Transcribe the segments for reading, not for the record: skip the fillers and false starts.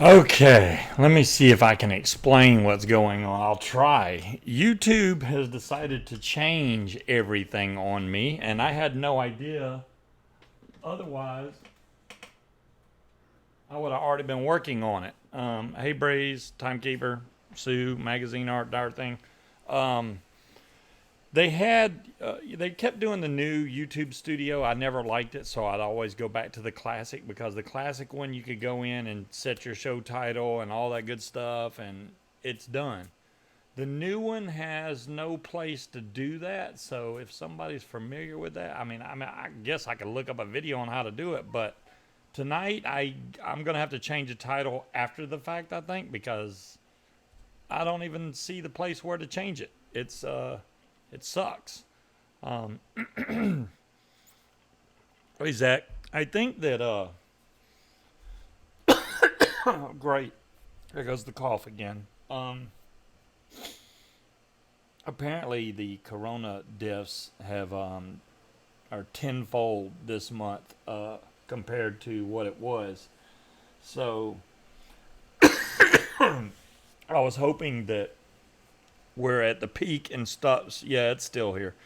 Okay, let me see if I can explain what's going on. I'll try. YouTube has decided to change everything on me, and I had no idea. Otherwise, I would have already been working on it. Hey, Breeze, Timekeeper, Sue, Magazine Art, Dire Thing. Um, they kept doing the new YouTube studio. I never liked it, so I'd always go back to the classic because the classic one you could go in and set your show title and all that good stuff, and it's done. The new one has no place to do that, so if somebody's familiar with that, I guess I could look up a video on how to do it, but tonight I'm gonna have to change the title after the fact, I think, because I don't even see the place where to change it. It sucks. Um, hey Zach, I think that great. There goes the cough again. Apparently the corona deaths have are tenfold this month compared to what it was. So I was hoping that we're at the peak and stops. Yeah, it's still here,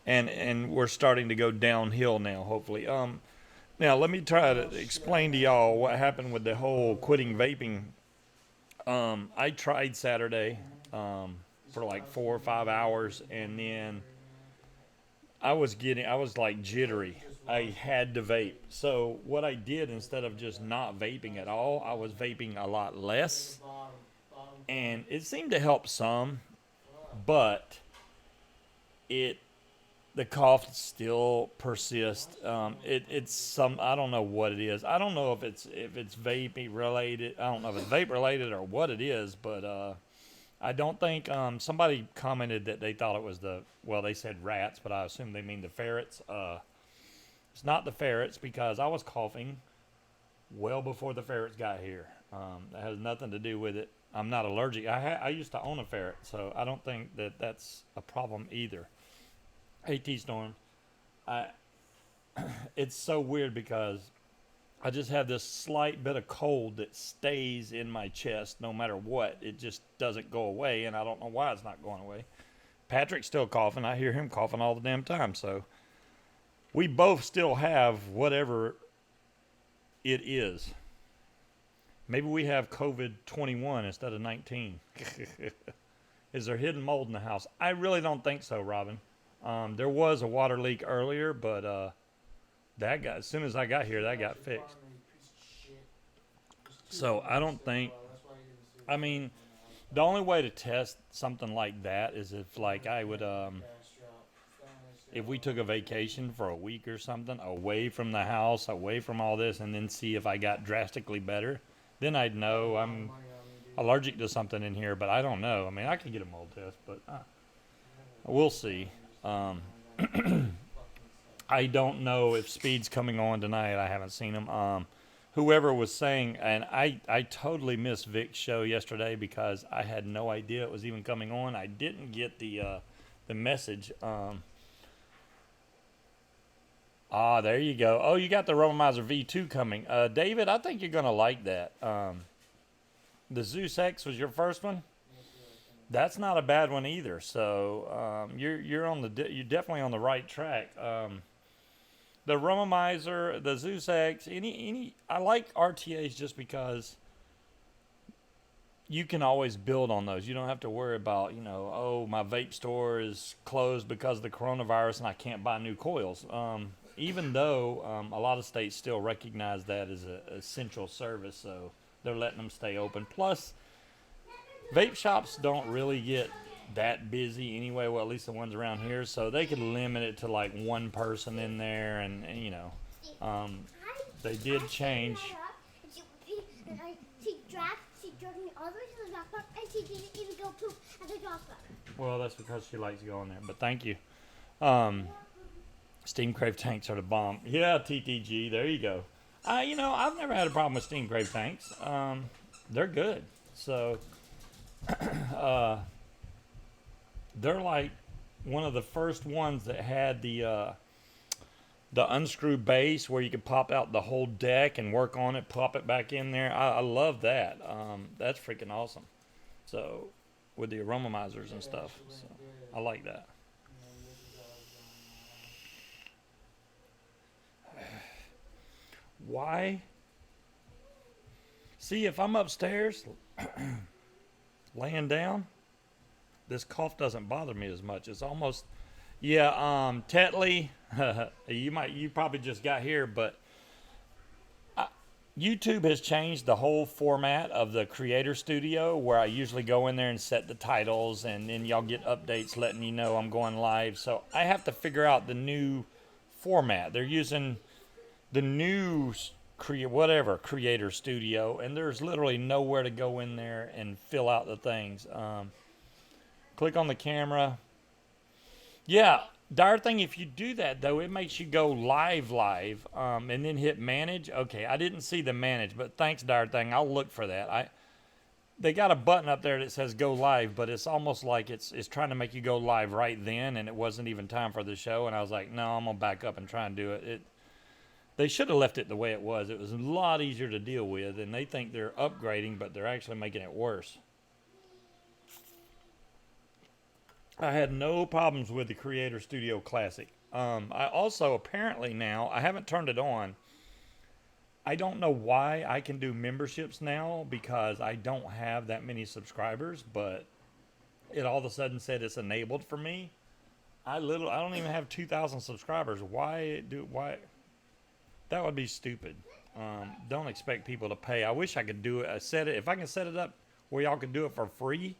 and we're starting to go downhill now. Hopefully. Now let me try to explain to y'all what happened with the whole quitting vaping. I tried Saturday for like 4 or 5 hours, and then I was like jittery. I had to vape. So what I did instead of just not vaping at all, I was vaping a lot less, and it seemed to help some, but it the cough still persists. It's some I don't know what it is. I don't know if it's vape related. I don't know if it's vape related or what it is, but I don't think somebody commented that they thought it was they said rats, but I assume they mean the ferrets. It's not the ferrets because I was coughing well before the ferrets got here. That has nothing to do with it. I'm not allergic. I used to own a ferret, so I don't think that that's a problem either. AT Storm, I it's so weird because I just have this slight bit of cold that stays in my chest no matter what. It just doesn't go away, and I don't know why it's not going away. Patrick's still coughing. I hear him coughing all the damn time. So we both still have whatever it is. Maybe we have COVID 21 instead of 19. Is there hidden mold in the house? I really don't think so, Robin. There was a water leak earlier, but that got as soon as I got here, that got fixed. So I don't think. I mean, the only way to test something like that is if, like, I would, if we took a vacation for a week or something, away from the house, away from all this, and then see if I got drastically better. Then I'd know I'm allergic to something in here, but I don't know. I mean, I could get a mold test, but we'll see. Um, I don't know if Speed's coming on tonight. I haven't seen him. Whoever was saying, and I totally missed Vic's show yesterday because I had no idea it was even coming on. I didn't get the message. There you go. Oh, you got the Robomizer V2 coming. David, I think you're gonna like that. The Zeus X was your first one. That's not a bad one either. So you're definitely on the right track. The Romomizer, the Zeus X, any I like RTAs just because you can always build on those. You don't have to worry about, oh, my vape store is closed because of the coronavirus and I can't buy new coils. Even though a lot of states still recognize that as an essential service, so they're letting them stay open. Plus, vape shops don't really get that busy anyway, well, at least the ones around here, so they could limit it to like one person in there, and um, they did change. Well, that's because she likes to go in there, but thank you. Um, Steam Crave tanks are the bomb. Yeah, TTG, there you go. I've never had a problem with Steam Crave tanks. They're good. So, uh, they're like one of the first ones that had the unscrew base where you can pop out the whole deck and work on it, pop it back in there. I love that. That's freaking awesome. So with the aromamizers and stuff, so I like that. Why? See, if I'm upstairs laying down, this cough doesn't bother me as much. It's almost, yeah. Tetley, you probably just got here, but YouTube has changed the whole format of the Creator Studio, where I usually go in there and set the titles, and then y'all get updates letting you know I'm going live. So I have to figure out the new format. They're using the new Creator Studio, and there's literally nowhere to go in there and fill out the things. Click on the camera. Yeah, dire thing, if you do that though, it makes you go live, and then hit manage. Okay, I didn't see the manage, but thanks, dire thing. I'll look for that. They got a button up there that says go live, but it's almost like it's trying to make you go live right then, and it wasn't even time for the show. And I was like, no, I'm gonna back up and try and do it. They should have left it the way it was. It was a lot easier to deal with, and they think they're upgrading, but they're actually making it worse. I had no problems with the Creator Studio Classic. I also apparently now, I haven't turned it on. I don't know why I can do memberships now because I don't have that many subscribers, but it all of a sudden said it's enabled for me. I don't even have 2,000 subscribers. Why? That would be stupid. Don't expect people to pay. I wish I could do it. If I can set it up where y'all could do it for free,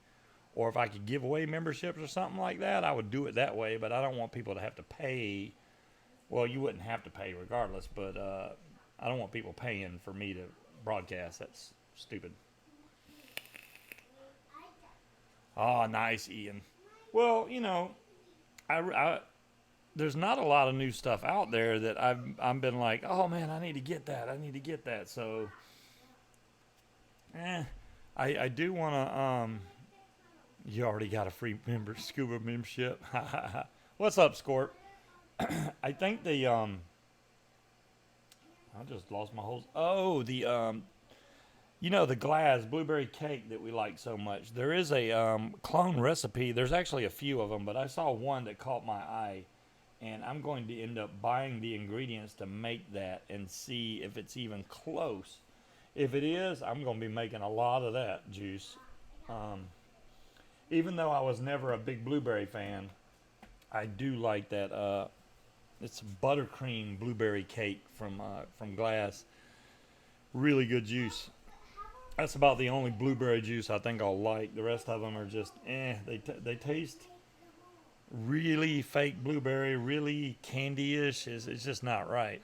or if I could give away memberships or something like that, I would do it that way. But I don't want people to have to pay. Well, you wouldn't have to pay regardless, but I don't want people paying for me to broadcast. That's stupid. Oh, nice, Ian. Well, there's not a lot of new stuff out there that I've been like, oh man, I need to get that. I need to get that. So, I do want to. You already got a free Scuba membership. What's up, Scorp? I think I just lost my whole. Oh, the glass blueberry cake that we like so much. There is a clone recipe. There's actually a few of them, but I saw one that caught my eye, and I'm going to end up buying the ingredients to make that and see if it's even close. If it is, I'm going to be making a lot of that juice. Even though I was never a big blueberry fan, I do like that. It's buttercream blueberry cake from Glass. Really good juice. That's about the only blueberry juice I think I'll like. The rest of them are just They taste really fake blueberry, really candy-ish. It's just not right.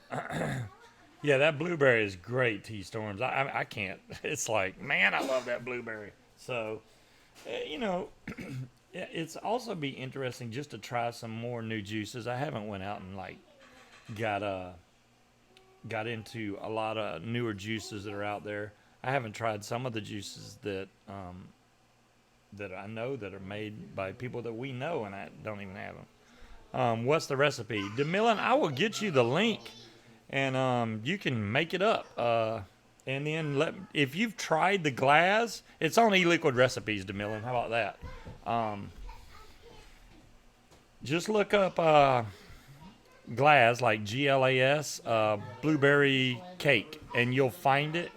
Yeah, that blueberry is great, T-Storms. I can't. It's like, man, I love that blueberry. So, it's also be interesting just to try some more new juices. I haven't went out and got into a lot of newer juices that are out there. I haven't tried some of the juices that I know that are made by people that we know, and I don't even have them. What's the recipe? DeMillan, I will get you the link, and you can make it up. And then if you've tried the Glass, it's on eLiquid Recipes, DeMillan. How about that? Just look up Glass, like Glas, blueberry cake, and you'll find it.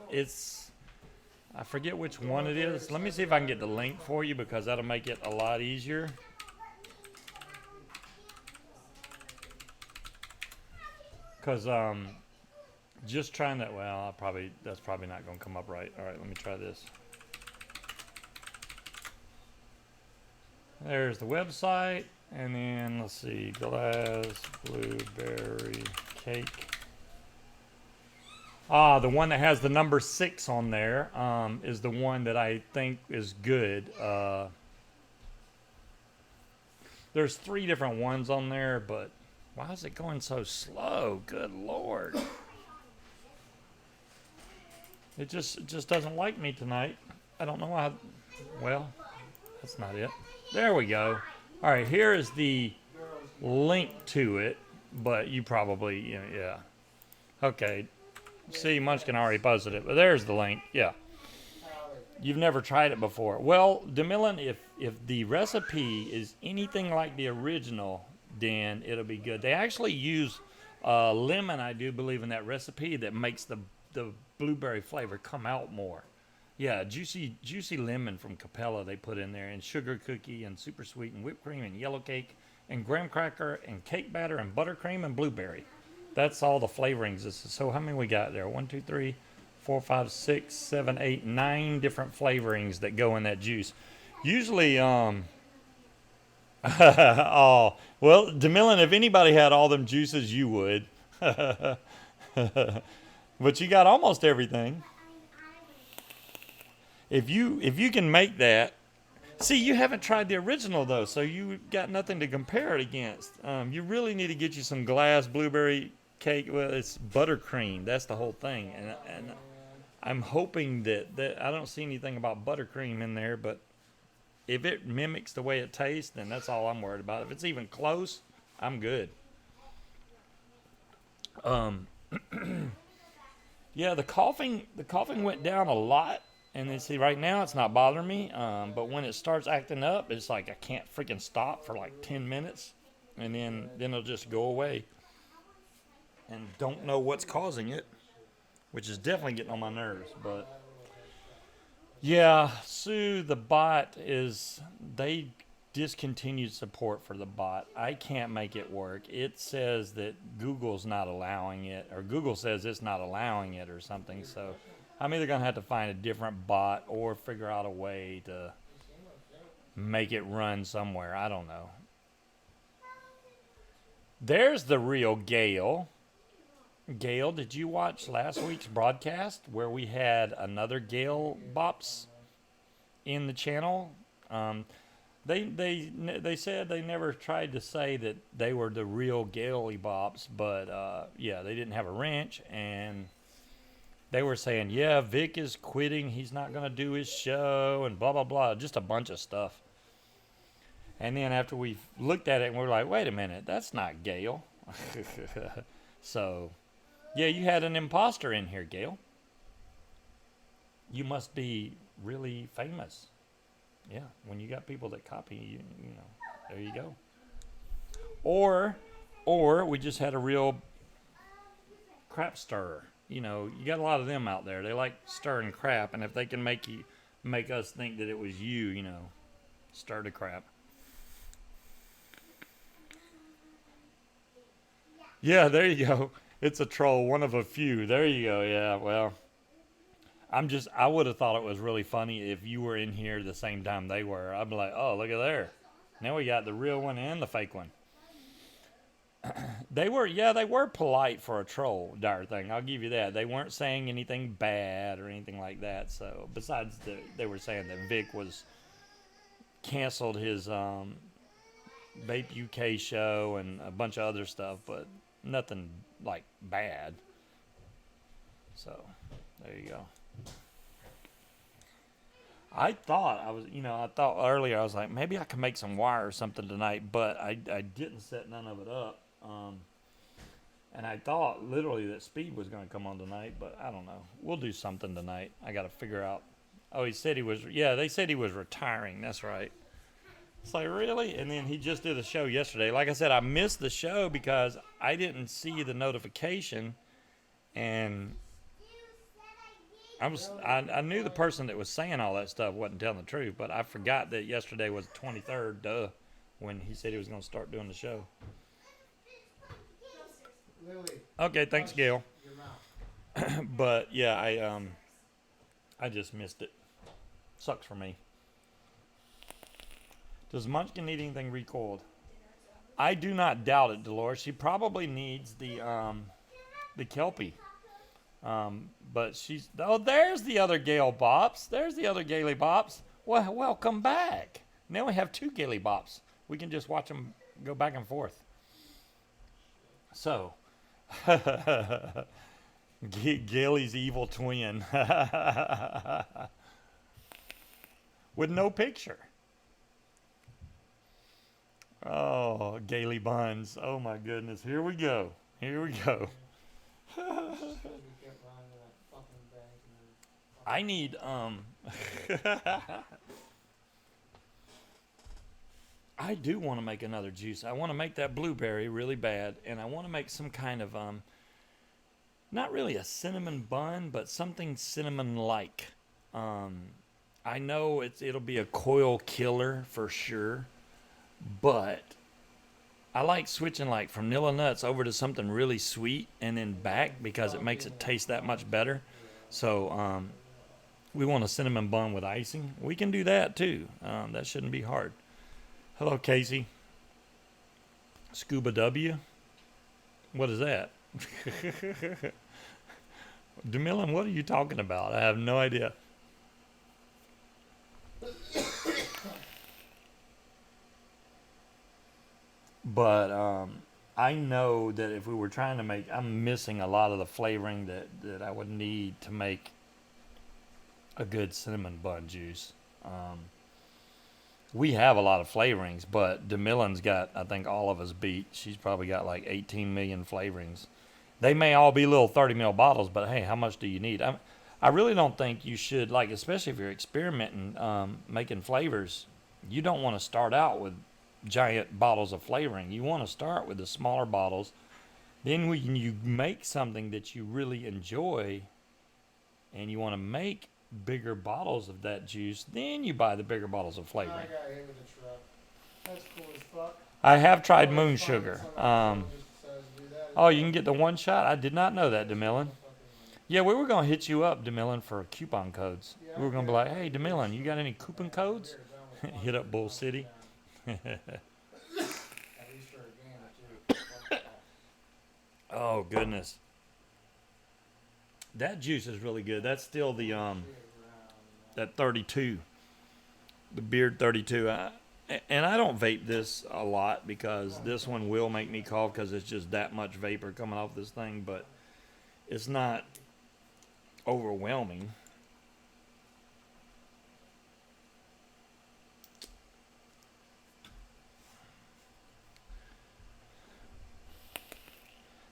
I forget which one it is. Let me see if I can get the link for you, because that'll make it a lot easier. Because just trying that. Well, that's probably not going to come up right. All right, let me try this. There's the website, and then let's see, Glass blueberry cake. The one that has the number 6 on there is the one that I think is good. There's 3 different ones on there, but why is it going so slow? Good Lord. It just doesn't like me tonight. I don't know why. Well, that's not it. There we go. All right, here is the link to it. but you probably, yeah. Okay. See, Munchkin already posted it, but there's the link. Yeah. You've never tried it before. Well, DeMillan, if the recipe is anything like the original, then it'll be good. They actually use lemon, I do believe, in that recipe that makes the blueberry flavor come out more. Yeah, juicy lemon from Capella they put in there, and sugar cookie and super sweet and whipped cream and yellow cake and graham cracker and cake batter and buttercream and blueberry. That's all the flavorings. So how many we got there? 1, 2, 3, 4, 5, 6, 7, 8, 9 different flavorings that go in that juice. Usually, oh, well, DeMillan, if anybody had all them juices, you would. But you got almost everything. If you can make that, see, you haven't tried the original though, so you got nothing to compare it against. You really need to get you some glass blueberry cake. Well, it's buttercream. That's the whole thing, and I'm hoping that I don't see anything about buttercream in there, but if it mimics the way it tastes, then that's all I'm worried about. If it's even close, I'm good. Um, yeah, the coughing went down a lot, and then see right now it's not bothering me. But when it starts acting up, it's like I can't freaking stop for like 10 minutes, and then it'll just go away, and don't know what's causing it, which is definitely getting on my nerves. But yeah, Sue, the bot is they discontinued support for the bot. I can't make it work. It says that Google's not allowing it, or Google says it's not allowing it, or something. So I'm either gonna have to find a different bot or figure out a way to make it run somewhere. I don't know. There's the real Gail. Gail, did you watch last week's broadcast where we had another Gail Bops in the channel? They said they never tried to say that they were the real Gaily Bops, but yeah, they didn't have a wrench, and they were saying, yeah, Vic is quitting, he's not going to do his show, and blah blah blah, just a bunch of stuff. And then after we looked at it, and we're like, wait a minute, that's not Gail. So yeah, you had an imposter in here, Gail. You must be really famous. Yeah, when you got people that copy you, there you go. Or we just had a real crap stirrer. You got a lot of them out there. They like stirring crap, and if they can make us think that it was you, stir the crap. Yeah, there you go. It's a troll, one of a few. There you go. Yeah, well, I would have thought it was really funny if you were in here the same time they were. I'd be like, oh, look at there. Now we got the real one and the fake one. They were polite for a troll, dire thing. I'll give you that. They weren't saying anything bad or anything like that. So, besides, they were saying that Vic was canceled his Vape UK show and a bunch of other stuff, but nothing like bad. So, there you go. I thought earlier, I was like, maybe I can make some wire or something tonight, but I didn't set none of it up. And I thought literally that Speed was going to come on tonight, but I don't know. We'll do something tonight. I got to figure out. Oh, they said he was retiring. That's right. It's like, really? And then he just did a show yesterday. Like I said, I missed the show because I didn't see the notification, and I knew the person that was saying all that stuff wasn't telling the truth, but I forgot that yesterday was the 23rd, when he said he was going to start doing the show. Okay, thanks, Gail. But yeah, I just missed it. Sucks for me. Does Munchkin need anything recoiled? I do not doubt it, Dolores. She probably needs the Kelpie. But there's the other Gail Bops. There's the other Gaily Bops. Well, welcome back. Now we have two Gaily Bops. We can just watch them go back and forth. So, Gaily's evil twin with no picture. Oh, Gaily buns. Oh my goodness. Here we go. Here we go. I need I do want to make another juice. I want to make that blueberry really bad, and I want to make some kind of not really a cinnamon bun, but something cinnamon like. Um I know it'll be a coil killer for sure, but I like switching like from vanilla nuts over to something really sweet and then back because it makes it taste that much better. So we want a cinnamon bun with icing. We can do that too. That shouldn't be hard. Hello, Casey. Scuba W. What is that? DeMillan, what are you talking about? I have no idea. But I know that if we were trying to make, I'm missing a lot of the flavoring that I would need to make a good cinnamon bun juice. We have a lot of flavorings, but DeMillan's got, I think, all of us beat. She's probably got like 18 million flavorings. They may all be little 30 ml bottles, but hey, how much do you need? I really don't think you should, like, especially if you're experimenting, making flavors, you don't want to start out with giant bottles of flavoring. You want to start with the smaller bottles. Then when you make something that you really enjoy and you want to make bigger bottles of that juice, then you buy the bigger bottles of flavoring. I got hit with a truck. That's cool as fuck. I have tried moon sugar. Oh, you can get the one shot? I did not know that, DeMillan. Yeah, we were going to hit you up, DeMillan, for coupon codes. We were going to be like, hey, DeMillan, you got any coupon codes? Hit up Bull City. Oh, goodness. That juice is really good. That's still the that 32, the Beard 32. And I don't vape this a lot because this one will make me cough because it's just that much vapor coming off this thing, but it's not overwhelming.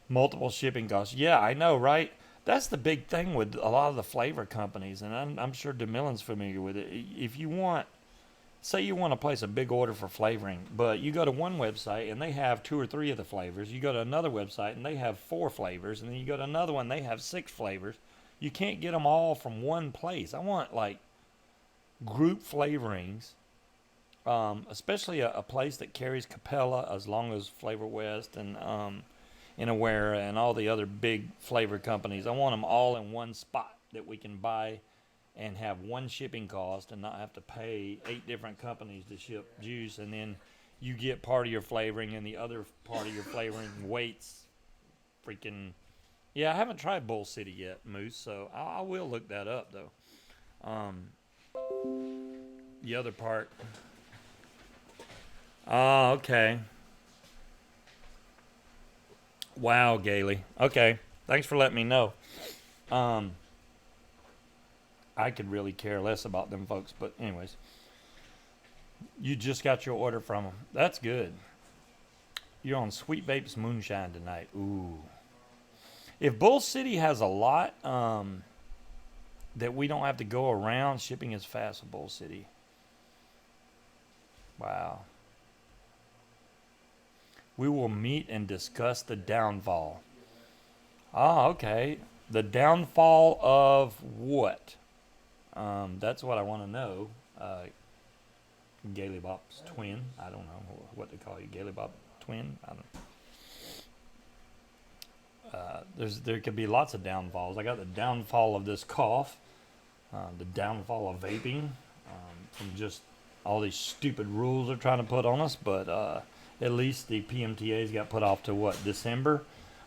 Multiple shipping costs. Yeah, I know, right? That's the big thing with a lot of the flavor companies, and I'm sure DeMillan's familiar with it. If you want, say you want to place a big order for flavoring, but you go to one website and they have 2 or 3 of the flavors. You go to another website and they have 4 flavors, and then you go to another one, they have 6 flavors. You can't get them all from one place. I want like group flavorings, especially a place that carries Capella as long as Flavor West and Inaware and all the other big flavor companies. I want them all in one spot that we can buy and have one shipping cost and not have to pay 8 different companies to ship juice, and then you get part of your flavoring and the other part of your flavoring waits freaking. Yeah, I haven't tried Bull City yet, Moose, so I will look that up though. The other part. Oh, okay. Wow, Gailey. Okay, thanks for letting me know. I could really care less about them folks, but anyways, you just got your order from them. That's good. You're on Sweet Vapes Moonshine tonight. Ooh. If Bull City has a lot that we don't have to go around, shipping is fast with Bull City. Wow. We will meet and discuss the downfall. Ah, okay. The downfall of what? That's what I want to know. Gaily Bop's twin. I don't know what to call you. Gaily Bop twin. I don't know. There could be lots of downfalls. I got the downfall of this cough, the downfall of vaping, from just all these stupid rules they're trying to put on us. But at least the PMTA's got put off to what, December,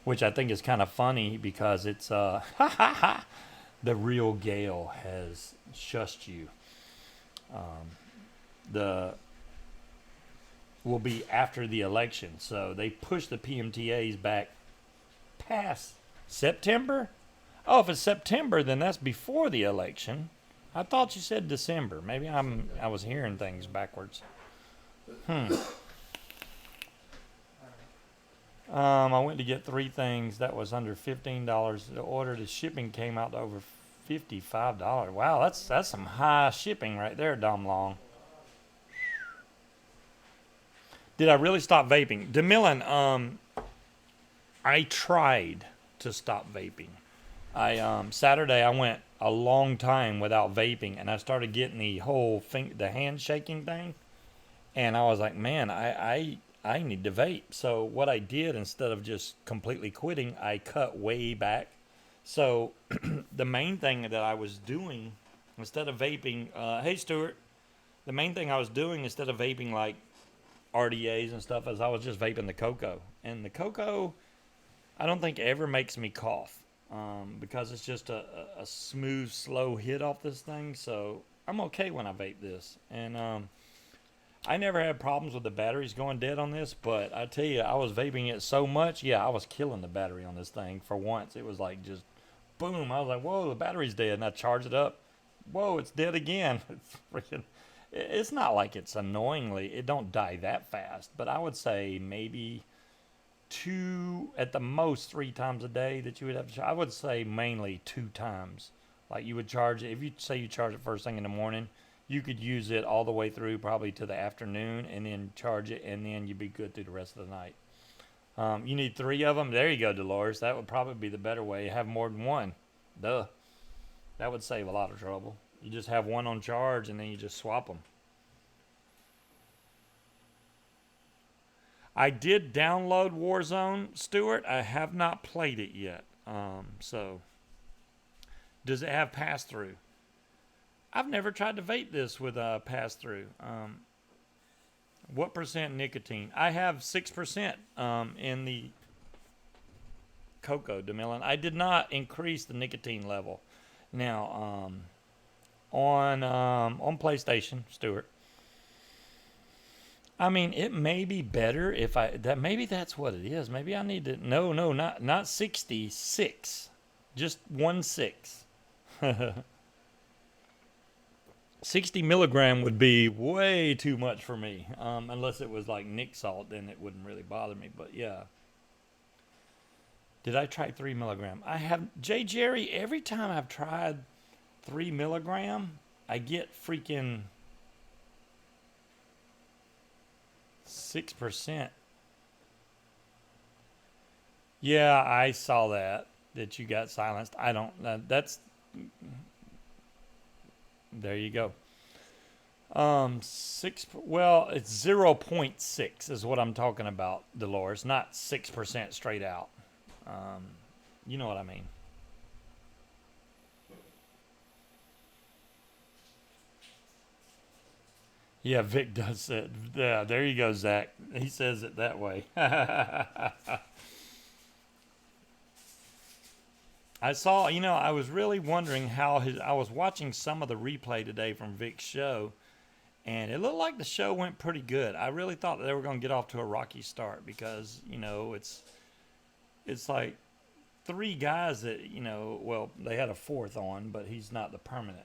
which I think is kind of funny because it's the real Gale has shushed you. The will be after the election, so they pushed the PMTA's back past September. Oh, if it's September, then that's before the election. I thought you said December. Maybe I was hearing things backwards. I went to get 3 things that was under $15. The order, the shipping came out to over $55. Wow, that's some high shipping right there, Dom Long. Did I really stop vaping? DeMillan, I tried to stop vaping. I Saturday I went a long time without vaping, and I started getting the hand shaking thing, and I was like, man, I need to vape. So what I did, instead of just completely quitting, I cut way back. So the main thing that I was doing instead of vaping, hey Stuart, the main thing I was doing instead of vaping like RDAs and stuff is I was just vaping the cocoa, and the cocoa I don't think ever makes me cough, because it's just a smooth, slow hit off this thing. So I'm okay when I vape this, and I never had problems with the batteries going dead on this. But I tell you, I was vaping it so much, yeah, I was killing the battery on this thing. For once, it was like just boom. I was like, whoa, the battery's dead, and I charged it up. Whoa, it's dead again. It's freaking. It's not like it's annoyingly. It don't die that fast, but I would say maybe 2 at the most 3 times a day that you would have to charge. I would say mainly 2 times. Like you would charge it, if you say you charge it first thing in the morning, you could use it all the way through probably to the afternoon, and then charge it, and then you'd be good through the rest of the night. You need 3 of them. There you go, Dolores. That would probably be the better way. Have more than one. Duh. That would save a lot of trouble. You just have one on charge, and then you just swap them. I did download Warzone, Stuart. I have not played it yet. So, does it have pass through? I've never tried to vape this with a pass through. What percent nicotine? I have 6% in the cocoa, DeMillan. I did not increase the nicotine level. Now, on PlayStation, Stuart. I mean, it may be better if maybe that's what it is. Maybe I need to no, not 66. Just 1/6. 60 milligram would be way too much for me. Unless it was like Nick salt, then it wouldn't really bother me. But yeah. Did I try 3 milligram? I have, J. Jerry, every time I've tried 3 milligram, I get freaking 6%. Yeah, I saw that you got silenced. I don't, that's, there you go. It's 0.6 is what I'm talking about, Dolores, not 6% straight out. You know what I mean. Yeah, Vic does it. Yeah, there you go, Zach. He says it that way. I saw, I was really wondering I was watching some of the replay today from Vic's show, and it looked like the show went pretty good. I really thought that they were going to get off to a rocky start because, it's like 3 guys that, they had a 4th on, but he's not a permanent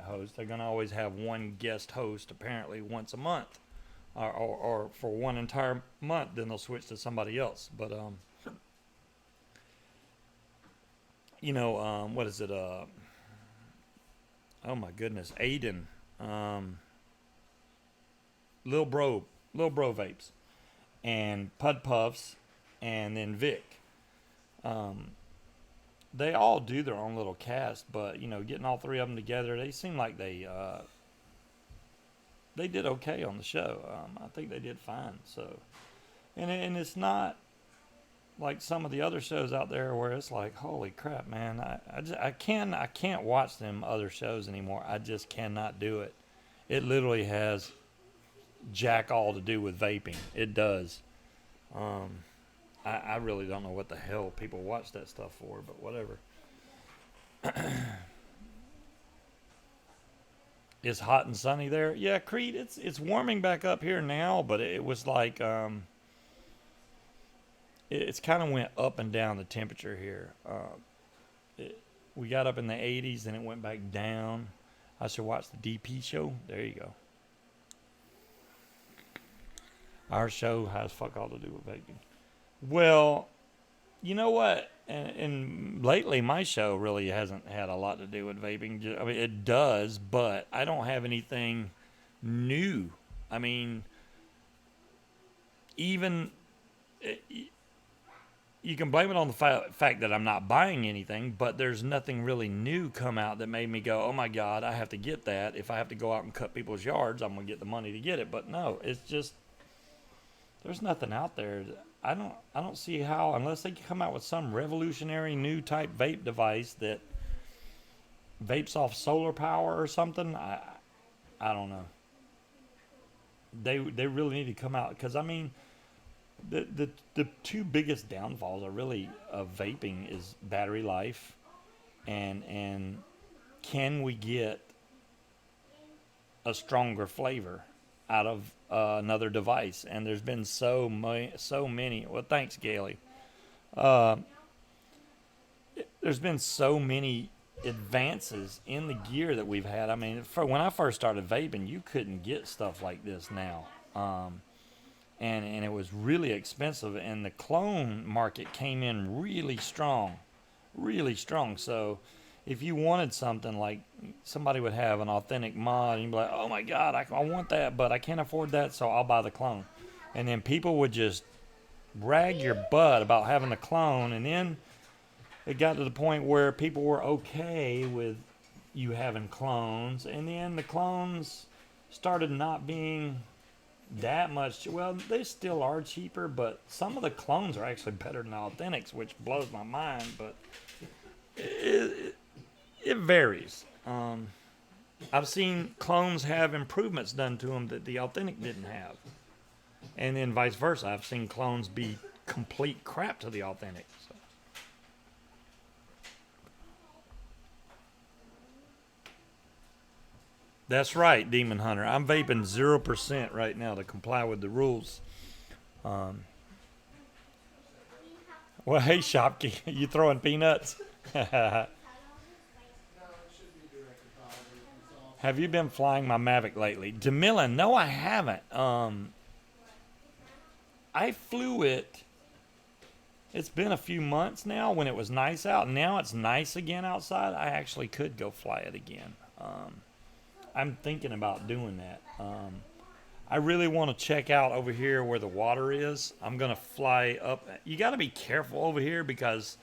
host. They're going to always have one guest host apparently once a month, or for one entire month. Then they'll switch to somebody else. But what is it? Oh my goodness, Aiden, Lil Bro Vapes, and Pud Puffs, and then Vic. They all do their own little cast, but getting all 3 of them together, they seem like they did okay on the show. I think they did fine. So, and it's not like some of the other shows out there where it's like, holy crap, man! I can't watch them other shows anymore. I just cannot do it. It literally has jack all to do with vaping. It does. I really don't know what the hell people watch that stuff for, but whatever. It's hot and sunny there. Yeah, Creed, it's warming back up here now, but it was like it's kind of went up and down the temperature here. We got up in the 80s, and it went back down. I should watch the DP show. There you go. Our show has fuck all to do with vaping. Well, you know what? And lately, my show really hasn't had a lot to do with vaping. I mean, it does, but I don't have anything new. I mean, even you can blame it on the fact that I'm not buying anything, but there's nothing really new come out that made me go, oh my God, I have to get that. If I have to go out and cut people's yards, I'm going to get the money to get it. But no, it's just, there's nothing out there. I don't see how, unless they come out with some revolutionary new type vape device that vapes off solar power or something. I don't know. They really need to come out, because I mean, the two biggest downfalls are really of vaping is battery life, and can we get a stronger flavor out of another device? And there's been so many. Well, thanks, Gailey. Uh, there's been so many advances in the gear that we've had. I mean, for when I first started vaping, you couldn't get stuff like this now. And it was really expensive, and the clone market came in really strong, really strong. So if you wanted something, like somebody would have an authentic mod, and you'd be like, oh my God, I want that, but I can't afford that, so I'll buy the clone. And then people would just rag your butt about having the clone, and then it got to the point where people were okay with you having clones, and then the clones started not being that much. Well, they still are cheaper, but some of the clones are actually better than the authentics, which blows my mind. But it varies. I've seen clones have improvements done to them that the authentic didn't have, and then vice versa. I've seen clones be complete crap to the authentic. So. That's right, Demon Hunter. I'm vaping 0% right now to comply with the rules. Um, well, hey, Shopkey, you throwing peanuts? No, it should be direct deposit. It's all. Have you been flying my Mavic lately? Demillan, no, I haven't. I flew it. It's been a few months now when it was nice out. Now it's nice again outside. I actually could go fly it again. I'm thinking about doing that. I really want to check out over here where the water is. I'm going to fly up. You got to be careful over here, because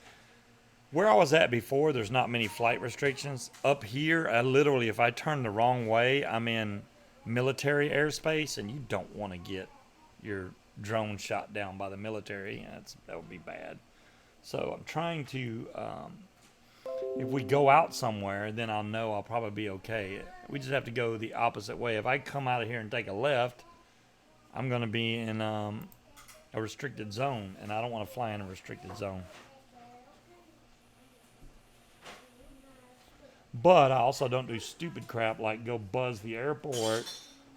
where I was at before, there's not many flight restrictions. Up here, I literally, if I turn the wrong way, I'm in military airspace, and you don't want to get your drone shot down by the military. That would be bad. So I'm trying to, if we go out somewhere, then I'll know I'll probably be okay. We just have to go the opposite way. If I come out of here and take a left, I'm going to be in a restricted zone, and I don't want to fly in a restricted zone. But I also don't do stupid crap like go buzz the airport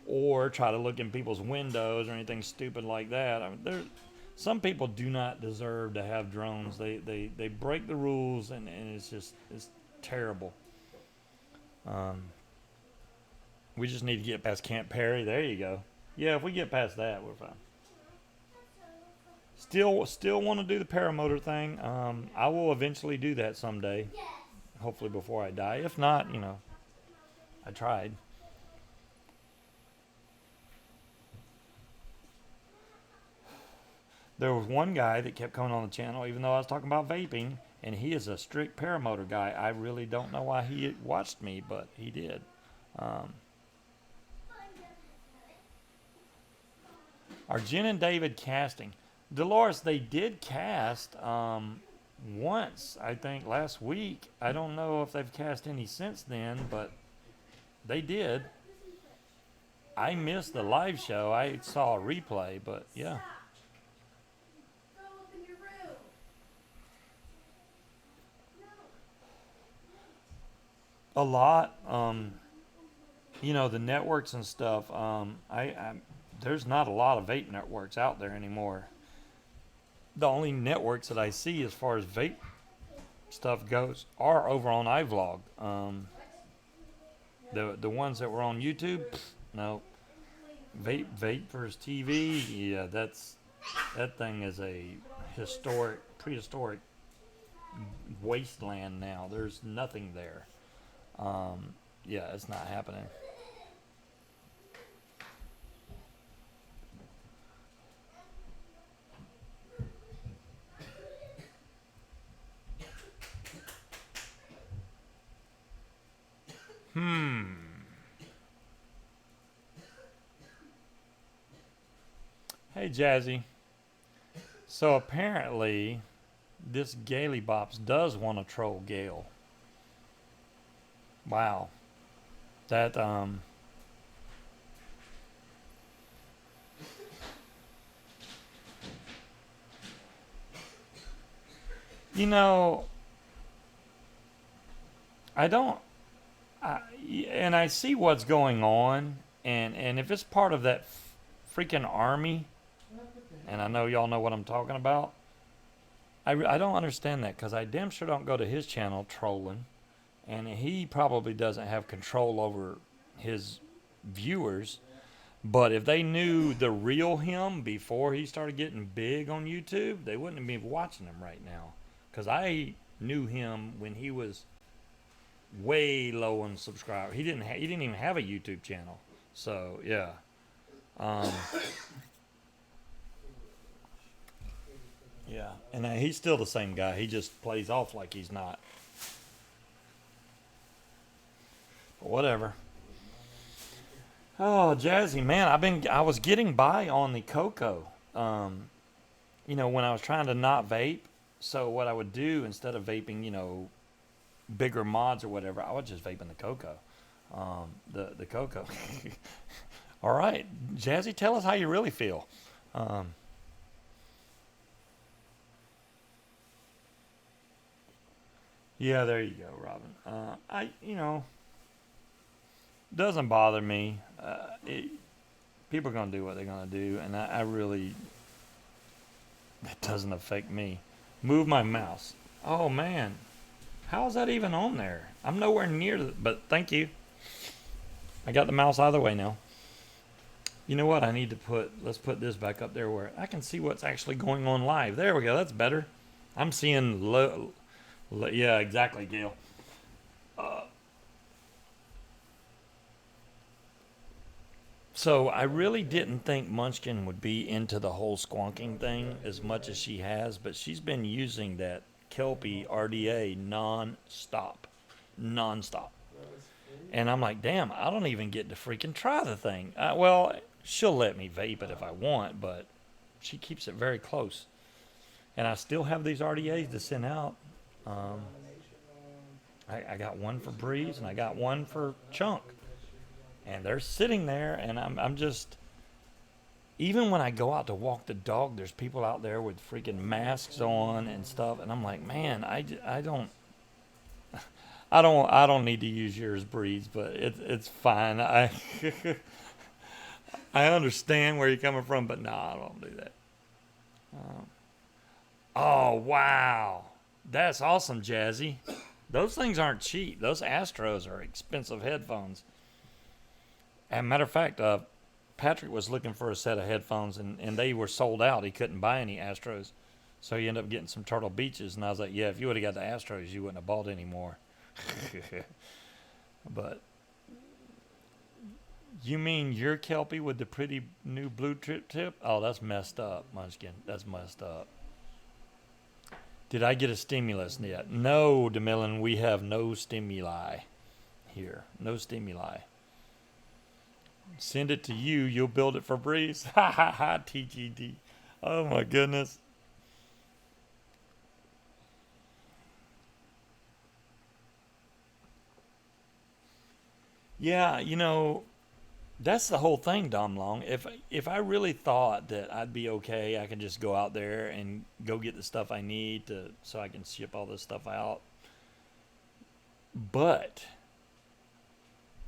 or try to look in people's windows or anything stupid like that. I mean, some people do not deserve to have drones. They break the rules, and it's terrible. We just need to get past Camp Perry. There you go. Yeah, if we get past that, we're fine. Still want to do the paramotor thing. I will eventually do that someday. Hopefully before I die. If not, I tried. There was one guy that kept coming on the channel, even though I was talking about vaping, and he is a strict paramotor guy. I really don't know why he watched me, but he did. Are Jen and David casting? Dolores, they did cast once, I think, last week. I don't know if they've cast any since then, but they did. I missed the live show. I saw a replay, but yeah. A lot. The networks and stuff. There's not a lot of vape networks out there anymore. The only networks that I see as far as vape stuff goes are over on iVlog. The ones that were on YouTube, no. Vapers TV, yeah, that thing is a prehistoric wasteland now. There's nothing there. Yeah, it's not happening. Hey, Jazzy. So apparently, this Gaily Bops does want to troll Gail. Wow. That, you know, I don't, I, and I see what's going on, and if it's part of that freaking army, and I know y'all know what I'm talking about, I don't understand that because I damn sure don't go to his channel trolling, and he probably doesn't have control over his viewers. But if they knew the real him before he started getting big on YouTube, they wouldn't be watching him right now. Because I knew him when he was way low on subscribers. He didn't even have a YouTube channel. So yeah. Um, yeah, and he's still the same guy. He just plays off like he's not. But whatever. Oh, Jazzy, man, I was getting by on the cocoa. When I was trying to not vape. So what I would do instead of vaping, bigger mods or whatever, I would just vape in the cocoa. The cocoa. All right, Jazzy, tell us how you really feel. Yeah, there you go, Robin. Doesn't bother me. People are gonna do what they're gonna do, and I really, it doesn't affect me. Move my mouse. Oh man, how is that even on there? I'm nowhere near but thank you. I got the mouse out of the way now. You know what? Let's put this back up there where I can see what's actually going on live. There we go. That's better. I'm seeing yeah, exactly, Gail. So I really didn't think Munchkin would be into the whole squonking thing as much as she has, but she's been using that Kelpie RDA non-stop. And I'm like, damn, I don't even get to freaking try the thing. Well, she'll let me vape it if I want, but she keeps it very close. And I still have these RDAs to send out. I got one for Breeze and I got one for Chunk. And they're sitting there, and I'm just, even when I go out to walk the dog, there's people out there with freaking masks on and stuff, and I'm like, man, I don't need to use yours, Breeze, but it's fine. I I understand where you're coming from, but no, I don't do that. Oh wow, that's awesome, Jazzy. Those things aren't cheap. Those Astros are expensive headphones. As a matter of fact, Patrick was looking for a set of headphones, and they were sold out. He couldn't buy any Astros. So he ended up getting some Turtle Beaches. And I was like, yeah, if you would have got the Astros, you wouldn't have bought any more. But you mean your Kelpie with the pretty new blue tip? Oh, that's messed up, Munchkin. That's messed up. Did I get a stimulus yet? No, DeMillan, we have no stimuli here. No stimuli. Send it to you. You'll build it for Breeze. Ha ha ha. TGD. Oh my goodness. Yeah, that's the whole thing, Dom Long. If I really thought that I'd be okay, I could just go out there and go get the stuff I need so I can ship all this stuff out. But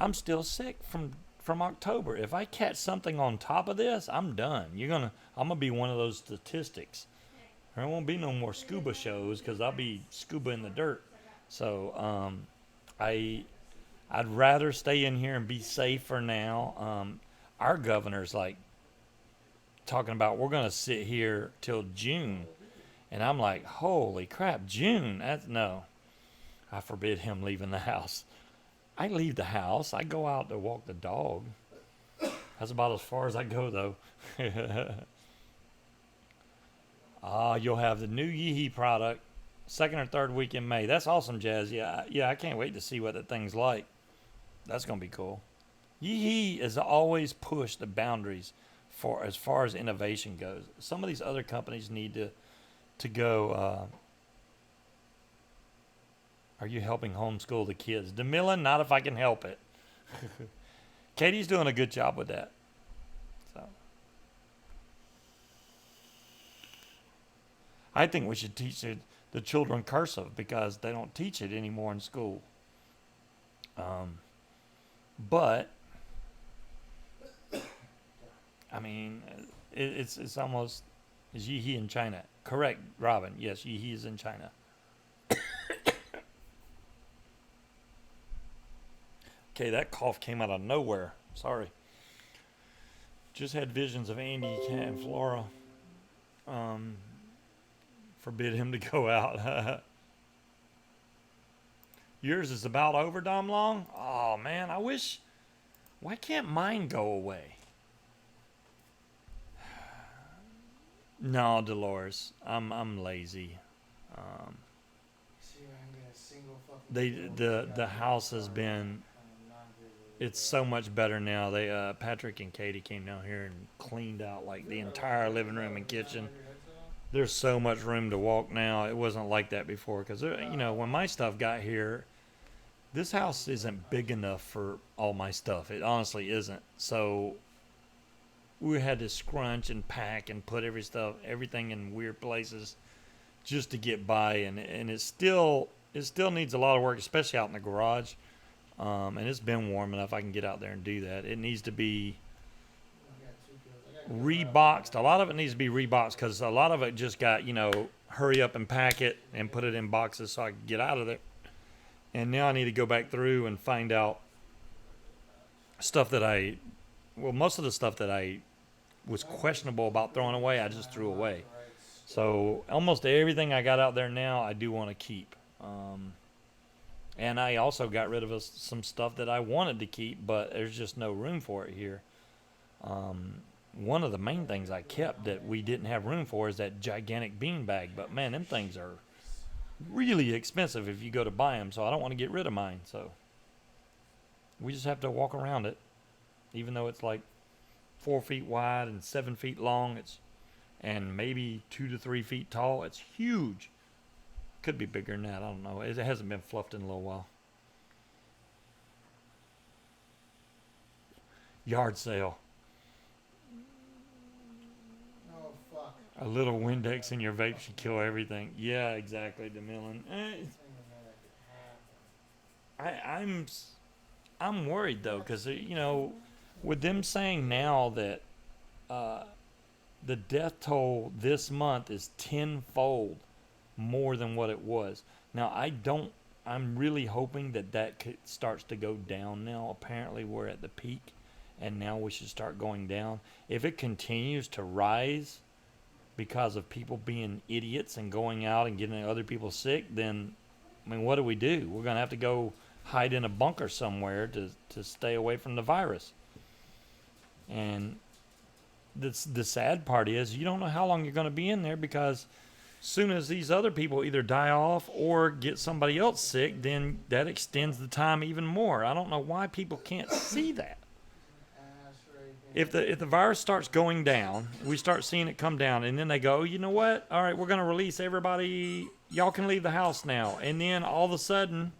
I'm still sick from October. If I catch something on top of this, I'm done. I'm gonna be one of those statistics. There won't be no more scuba shows because I'll be scuba in the dirt. So I'd rather stay in here and be safe for now. Our governor's like talking about we're gonna sit here till June, And I'm like, holy crap, June. That's no. I forbid him leaving the house. I leave the house. I go out to walk the dog. That's about as far as I go, though. You'll have the new Yeehee product second or third week in May. That's awesome, Jazz. Yeah, I can't wait to see what the thing's like. That's gonna be cool. Yeehee has always pushed the boundaries for as far as innovation goes. Some of these other companies need to go. Are you helping homeschool the kids? DeMillan, not if I can help it. Katie's doing a good job with that. So I think we should teach the children cursive because they don't teach it anymore in school. But I mean, it's almost is Yeehee in China? Correct, Robin. Yes, Yeehee is in China. Okay, that cough came out of nowhere. Sorry. Just had visions of Andy, Cat, and Flora. Forbid him to go out. Yours is about over, Dom Long? Oh, man, I wish... Why can't mine go away? No, Dolores. I'm lazy. The house has been... It's so much better now. They Patrick and Katie came down here and cleaned out like the entire living room and kitchen. There's so much room to walk now. It wasn't like that before because when my stuff got here, this house isn't big enough for all my stuff. It honestly isn't. So we had to scrunch and pack and put everything in weird places just to get by, and it still needs a lot of work, especially out in the garage. And it's been warm enough I can get out there and do that. It needs to be reboxed. A lot of it needs to be reboxed because a lot of it just got, hurry up and pack it and put it in boxes so I can get out of there. And now I need to go back through and find out stuff that most of the stuff that I was questionable about throwing away, I just threw away. So almost everything I got out there now, I do want to keep. And I also got rid of some stuff that I wanted to keep, but there's just no room for it here. One of the main things I kept that we didn't have room for is that gigantic bean bag. But, man, them things are really expensive if you go to buy them, so I don't want to get rid of mine. So we just have to walk around it, even though it's like 4 feet wide and 7 feet long. And maybe 2 to 3 feet tall. It's huge. Could be bigger than that. I don't know. It hasn't been fluffed in a little while. Yard sale. Oh, fuck. A little Windex in your vape should kill everything. Yeah, exactly, DeMillan. I'm worried though, because with them saying now that the death toll this month is tenfold more than what it was. Now I'm really hoping that starts to go down now. Apparently we're at the peak and now we should start going down. If it continues to rise because of people being idiots and going out and getting other people sick, then what do? We're going to have to go hide in a bunker somewhere to stay away from the virus. And the sad part is you don't know how long you're going to be in there, because soon as these other people either die off or get somebody else sick, then that extends the time even more. I don't know why people can't see that. If the virus starts going down, we start seeing it come down, and then they go, you know what? All right, we're going to release everybody. Y'all can leave the house now. And then all of a sudden,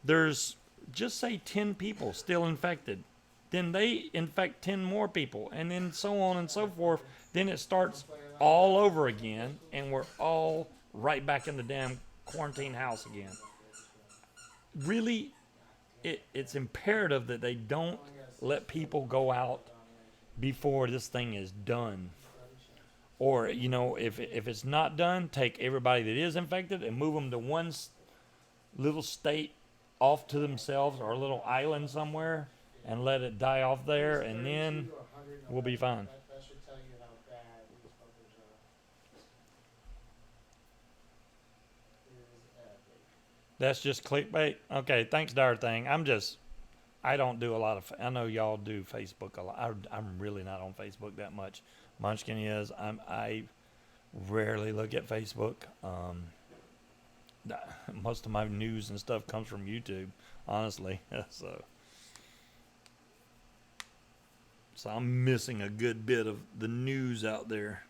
there's just say 10 people still infected. Then they infect 10 more people, and then so on and so forth. Then it starts all over again, and we're all right back in the damn quarantine house again. Really, it's imperative that they don't let people go out before this thing is done. Or, if it's not done, take everybody that is infected and move them to one little state off to themselves, or a little island somewhere, and let it die off there, and then we'll be fine. That should tell you how bad these fuckers are. That's just clickbait. Okay, thanks, Dar Thing. I don't do a lot of. I know y'all do Facebook a lot. I'm really not on Facebook that much. Munchkin is. I rarely look at Facebook. Most of my news and stuff comes from YouTube, honestly. So I'm missing a good bit of the news out there.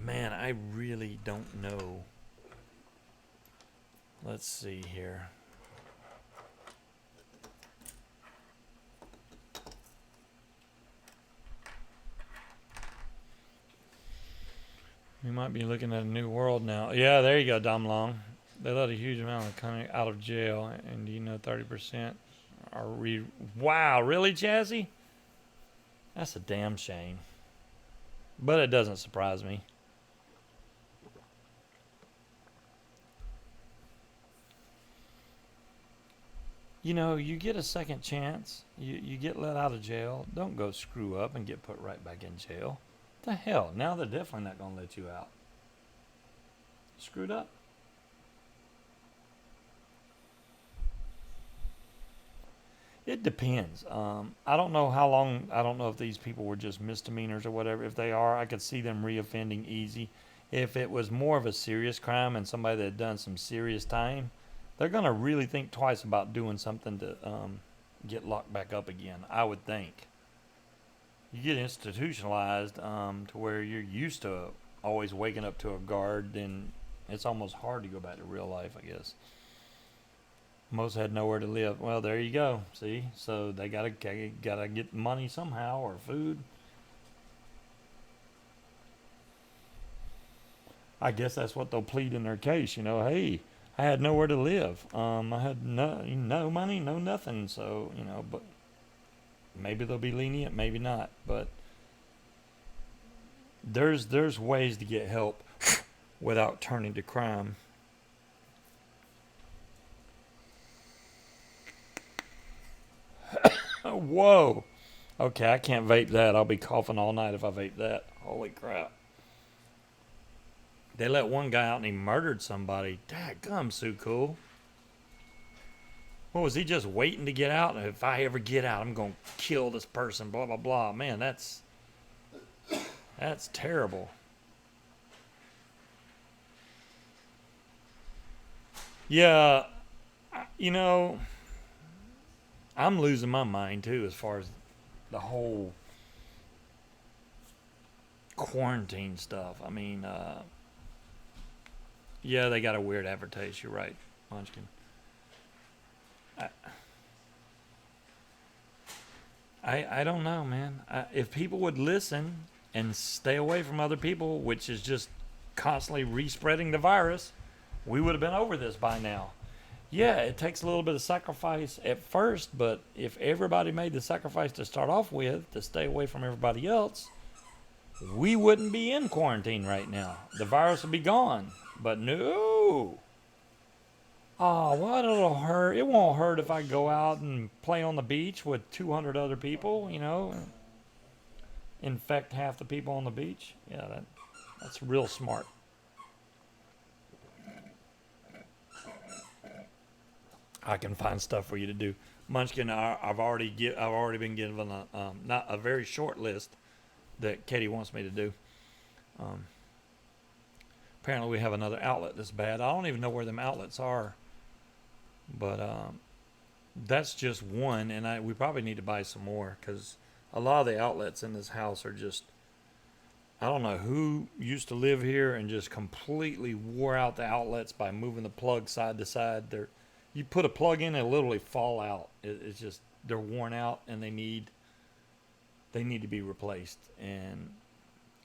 Man, I really don't know. Let's see here. We might be looking at a new world now. Yeah, there you go, Dom Long. They let a huge amount of coming out of jail, and do you know 30% are Wow, really, Chazzy? That's a damn shame. But it doesn't surprise me. You know, you get a second chance. You get let out of jail. Don't go screw up and get put right back in jail. The hell? Now they're definitely not going to let you out. Screwed up. It depends. I don't know how long. I don't know if these people were just misdemeanors or whatever. If they are, I could see them reoffending easy. If it was more of a serious crime and somebody that had done some serious time, they're going to really think twice about doing something to get locked back up again, I would think. You get institutionalized to where you're used to always waking up to a guard, then it's almost hard to go back to real life, I guess. Most had nowhere to live. Well, there you go. See, so they gotta get money somehow or food. I guess that's what they'll plead in their case. You know, hey, I had nowhere to live. I had no money, no nothing. So but maybe they'll be lenient, maybe not. But there's ways to get help without turning to crime. Whoa. Okay, I can't vape that. I'll be coughing all night if I vape that. Holy crap. They let one guy out and he murdered somebody. Dadgum, so cool. What was he just waiting to get out? If I ever get out, I'm going to kill this person, blah, blah, blah. Man, that's terrible. Yeah, I'm losing my mind too as far as the whole quarantine stuff. I mean, yeah, they got a weird advertise. You're right, Munchkin. I don't know, man. If people would listen and stay away from other people, which is just constantly respreading the virus, we would have been over this by now. Yeah, it takes a little bit of sacrifice at first, but if everybody made the sacrifice to start off with to stay away from everybody else, we wouldn't be in quarantine right now. The virus would be gone. But no. Oh, what it'll hurt. It won't hurt if I go out and play on the beach with 200 other people, infect half the people on the beach. Yeah, that's real smart. I can find stuff for you to do. Munchkin, I've already been given not a very short list that Katie wants me to do. Apparently we have another outlet that's bad. I don't even know where them outlets are. But that's just one, and we probably need to buy some more because a lot of the outlets in this house are just, I don't know who used to live here and just completely wore out the outlets by moving the plug side to side. You put a plug in, it'll literally fall out. It's just, they're worn out and they need to be replaced. And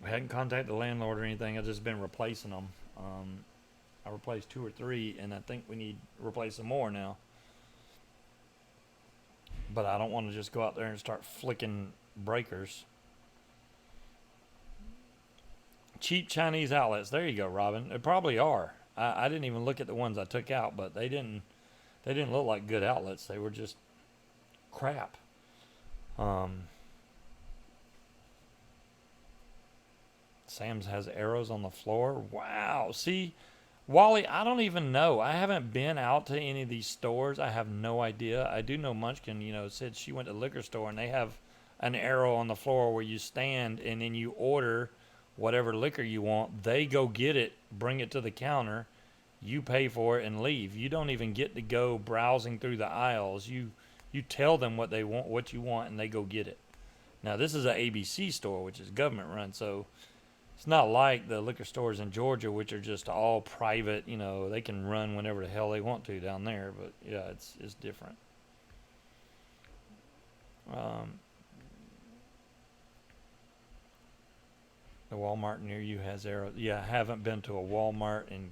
I hadn't contacted the landlord or anything. I've just been replacing them. I replaced 2 or 3, and I think we need to replace some more now. But I don't want to just go out there and start flicking breakers. Cheap Chinese outlets. There you go, Robin. They probably are. I didn't even look at the ones I took out, but they didn't look like good outlets. They were just crap. Sam's has arrows on the floor. Wow. See, Wally, I don't even know. I haven't been out to any of these stores. I have no idea. I do know Munchkin, said she went to the liquor store and they have an arrow on the floor where you stand and then you order whatever liquor you want. They go get it, bring it to the counter. You pay for it and leave. You don't even get to go browsing through the aisles. You tell them what they want, what you want, and they go get it. Now this is a ABC store, which is government run, so it's not like the liquor stores in Georgia, which are just all private. They can run whenever the hell they want to down there. But yeah, it's different. The Walmart near you has arrows. Yeah, I haven't been to a Walmart, and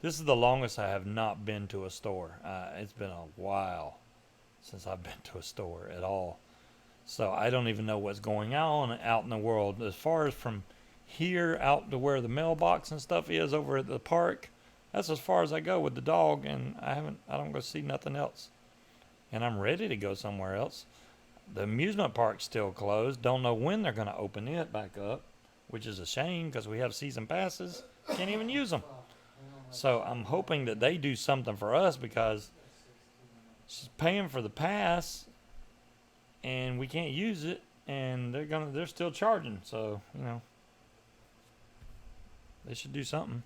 this is the longest I have not been to a store. It's been a while since I've been to a store at all. So I don't even know what's going on out in the world. As far as from here out to where the mailbox and stuff is over at the park, that's as far as I go with the dog, and I don't go see nothing else. And I'm ready to go somewhere else. The amusement park's still closed. Don't know when they're going to open it back up, which is a shame because we have season passes. Can't even use them. So I'm hoping that they do something for us because she's paying for the pass and we can't use it, and they're still charging. So, they should do something.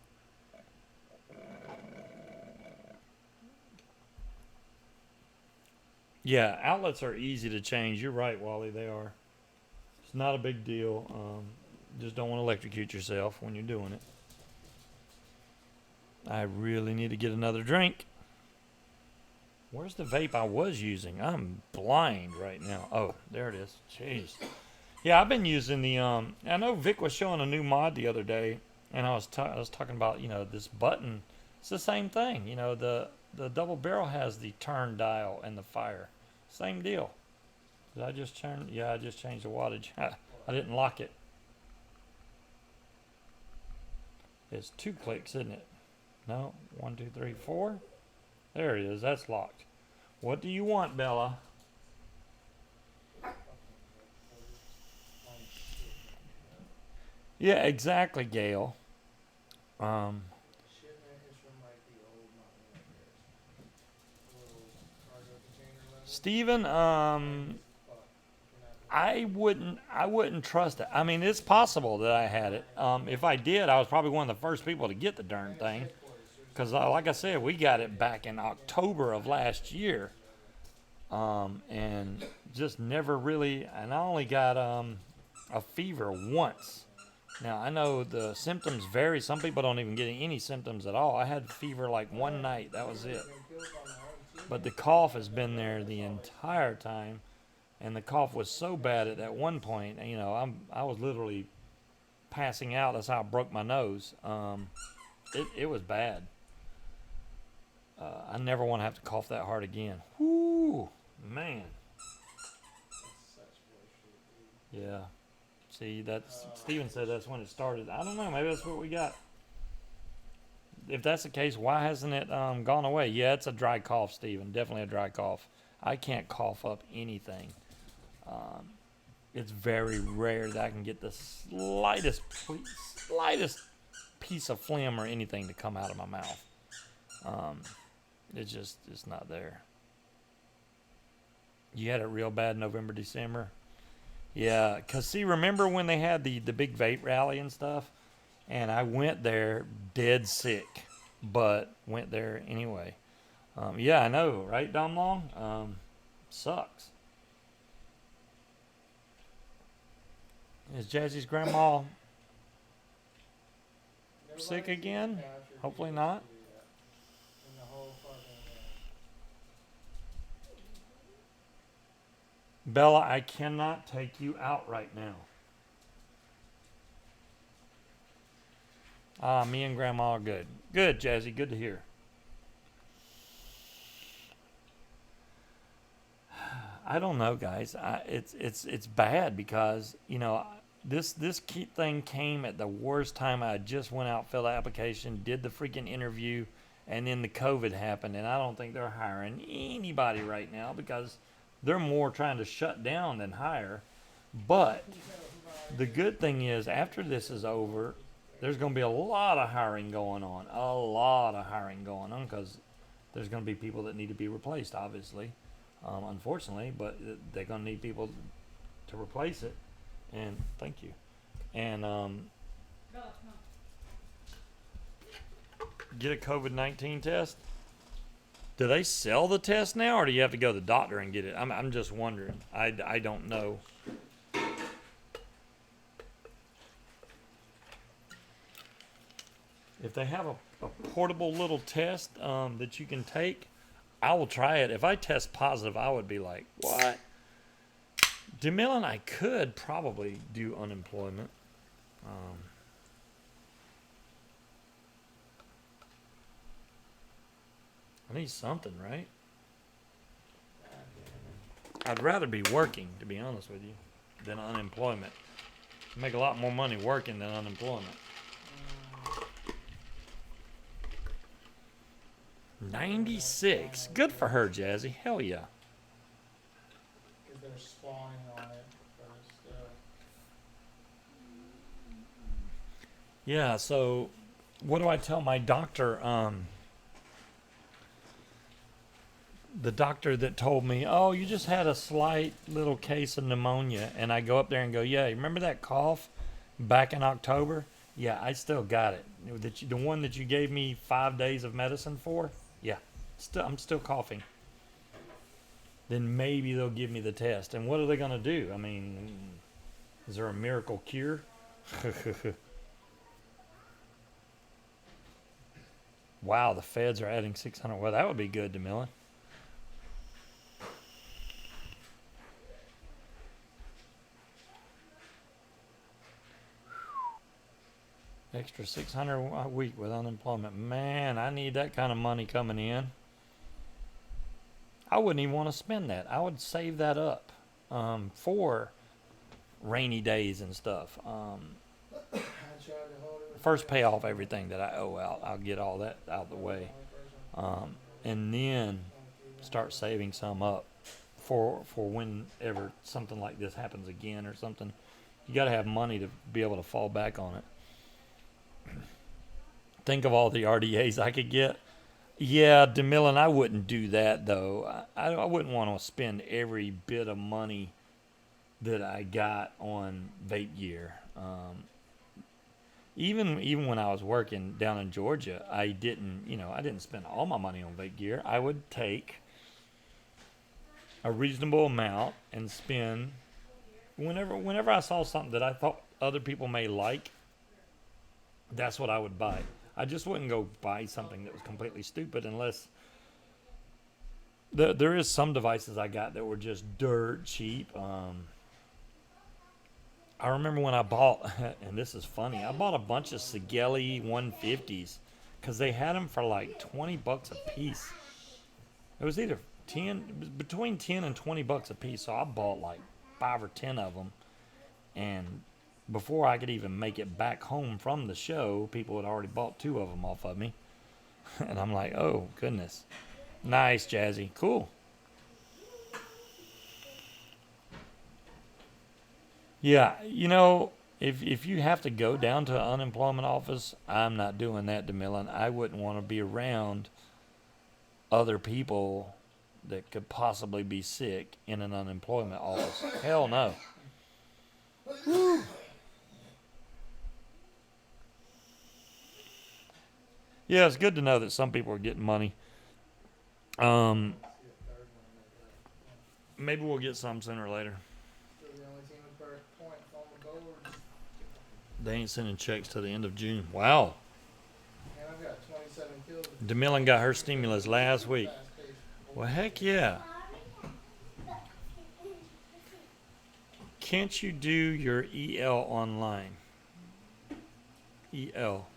Yeah, outlets are easy to change. You're right, Wally. They are. It's not a big deal. Just don't want to electrocute yourself when you're doing it. I really need to get another drink. Where's the vape I was using? I'm blind right now. Oh, there it is. Jeez. Yeah, I've been using the I know Vic was showing a new mod the other day, and I was talking about this button. It's the same thing. The double barrel has the turn dial and the fire. Same deal. Did I just turn? Yeah, I just changed the wattage. I didn't lock it. It's 2 clicks, isn't it? No, 1, 2, 3, 4. There it is. That's locked. What do you want, Bella? Yeah, exactly, Gail. Steven, I wouldn't trust it. I mean, it's possible that I had it. If I did, I was probably one of the first people to get the darn thing. Because, like I said, we got it back in October of last year. And just never really, and I only got a fever once. Now, I know the symptoms vary. Some people don't even get any symptoms at all. I had fever like one night. That was it. But the cough has been there the entire time. And the cough was so bad at that one point, I was literally passing out. That's how I broke my nose. It was bad. I never want to have to cough that hard again. Whoo, man. Yeah. See, Steven said that's when it started. I don't know. Maybe that's what we got. If that's the case, why hasn't it gone away? Yeah, it's a dry cough, Steven. Definitely a dry cough. I can't cough up anything. It's very rare that I can get the slightest piece of phlegm or anything to come out of my mouth. It's not there. You had it real bad November, December. Yeah, because see, remember when they had the big vape rally and stuff? And I went there dead sick, but went there anyway. Yeah, I know, right, Dom Long? Sucks. Is Jazzy's grandma sick again? Hopefully not. Bella, I cannot take you out right now. Me and Grandma are good. Good, Jazzy. Good to hear. I don't know, guys. It's bad because this thing came at the worst time. I just went out, filled the application, did the freaking interview, and then the COVID happened. And I don't think they're hiring anybody right now because they're more trying to shut down than hire. But The good thing is, after this is over, there's going to be a lot of hiring going on. A lot of hiring going on because there's going to be people that need to be replaced, obviously, unfortunately, but they're going to need people to replace it. And thank you. And get a COVID-19 test. Do they sell the test now, or do you have to go to the doctor and get it? I'm just wondering. I don't know. If they have a portable little test that you can take, I will try it. If I test positive, I would be like, what? DeMille and I could probably do unemployment. I need something, right? I'd rather be working, to be honest with you, than unemployment. I make a lot more money working than unemployment. 96. Good for her, Jazzy. Hell yeah. Because they're spawning on it first. Yeah, so what do I tell my doctor? The doctor that told me, oh, you just had a slight little case of pneumonia. And I go up there and go, yeah, you remember that cough back in October? Yeah, I still got it. The one that you gave me 5 days of medicine for? Yeah, I'm still coughing. Then maybe they'll give me the test. And what are they going to do? I mean, is there a miracle cure? Wow, the feds are adding 600. Well, that would be good, DeMillan. Extra 600 a week with unemployment. Man, I need that kind of money coming in. I wouldn't even want to spend that. I would save that up for rainy days and stuff. I tried to hold it. First pay off everything that I owe out. I'll get all that out of the way. And then start saving some up for whenever something like this happens again or something. You got to have money to be able to fall back on it. Think of all the RDAs I could get. Yeah, DeMillan, I wouldn't do that though. I wouldn't want to spend every bit of money that I got on vape gear. Even when I was working down in Georgia, I didn't spend all my money on vape gear. I would take a reasonable amount and spend whenever I saw something that I thought other people may like. That's what I would buy. I just wouldn't go buy something that was completely stupid unless there is some devices I got that were just dirt cheap. I remember when I bought, and this is funny, I bought a bunch of Sigelli 150s because they had them for like $20 a piece. It was either between 10 and $20 a piece. So I bought like 5 or 10 of them, and before I could even make it back home from the show, people had already bought 2 of them off of me. And I'm like, oh, goodness. Nice, Jazzy. Cool. Yeah, if you have to go down to an unemployment office, I'm not doing that, DeMillan. I wouldn't want to be around other people that could possibly be sick in an unemployment office. Hell no. Yeah, it's good to know that some people are getting money. Maybe we'll get some sooner or later. Still the only team with first points on the board. They ain't sending checks till the end of June. Wow. And I've got 27 kills. DeMillan got her stimulus last week. Well, heck yeah. Can't you do your EL online? EL.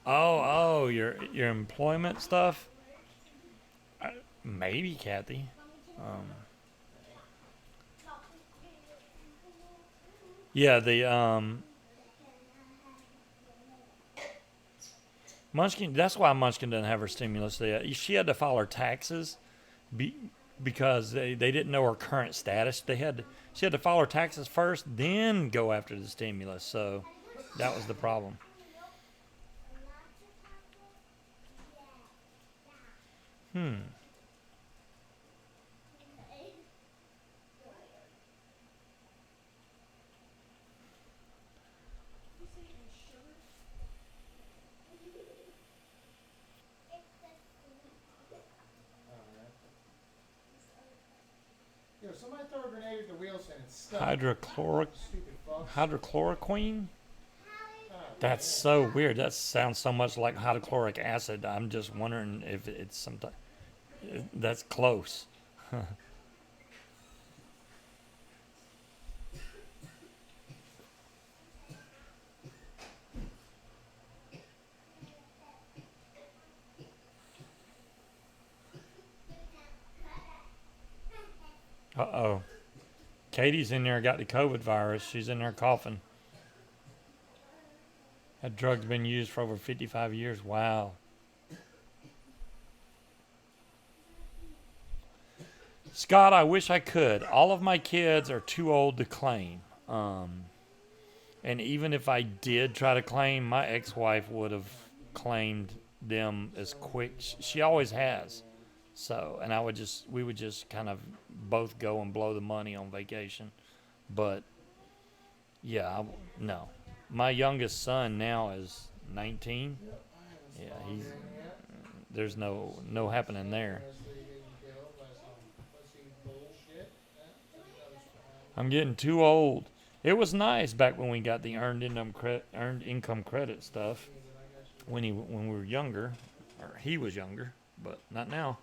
Oh, your employment stuff? Maybe, Kathy. Yeah, the Munchkin. That's why Munchkin doesn't have her stimulus yet. She had to file her taxes because they didn't know her current status. She had to file her taxes first, then go after the stimulus. So that was the problem. Hmm. Alright. Yo, somebody throw a grenade at the wheels and it's stuck. Stupid fucks. Hydrochloroquine? God That's damn. so weird. That sounds so much like hydrochloric acid. I'm just wondering if it's some type. That's close. Uh-oh. Katie's in there, got the COVID virus. She's in there coughing. That drug's been used for over 55 years. Wow. Scott, I wish I could. All of my kids are too old to claim. And even if I did try to claim, my ex-wife would have claimed them as quick. She always has. So, and we would just kind of both go and blow the money on vacation. But yeah, no. My youngest son now is 19. Yep, I haven't Yeah, spawned he's in yet. there's no happening there. Unless they get killed by some pussy bullshit. There's another spawn. I'm getting too old. It was nice back when we got the earned income credit stuff Yeah, but I got you. when we were younger, or he was younger, but not now.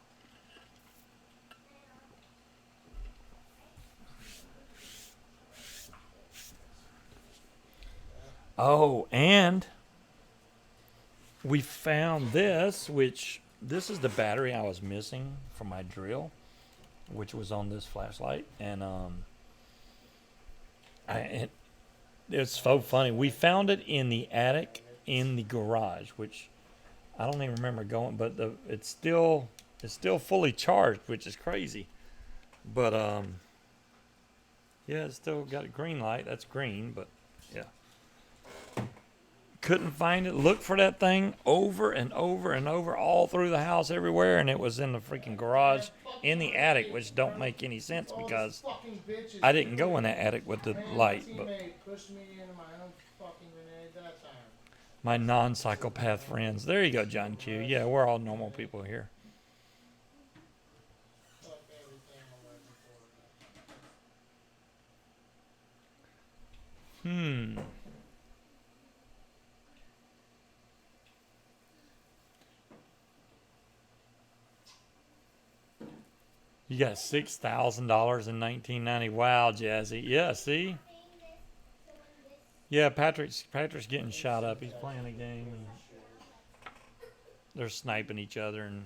Oh, and we found this, which this is the battery I was missing for my drill, which was on this flashlight, and it's so funny. We found it in the attic in the garage, which I don't even remember going, but it's still fully charged, which is crazy. But yeah, it's still got a green light. That's green, but yeah. Couldn't find it. Looked for that thing over and over and over all through the house everywhere, and it was in the freaking garage in the attic, which don't make any sense All because these fucking bitches I didn't do go it. in that attic with the Man, light. my But teammate pushed me into my own fucking grenade that time. my non-psychopath friends. There you go, John Q. Yeah, we're all normal people here. Fuck everything I'm looking for. Hmm. You got $6,000 in 1990. Wow, Jazzy. Yeah, see. Yeah, Patrick's getting shot up. He's playing a game and they're sniping each other, and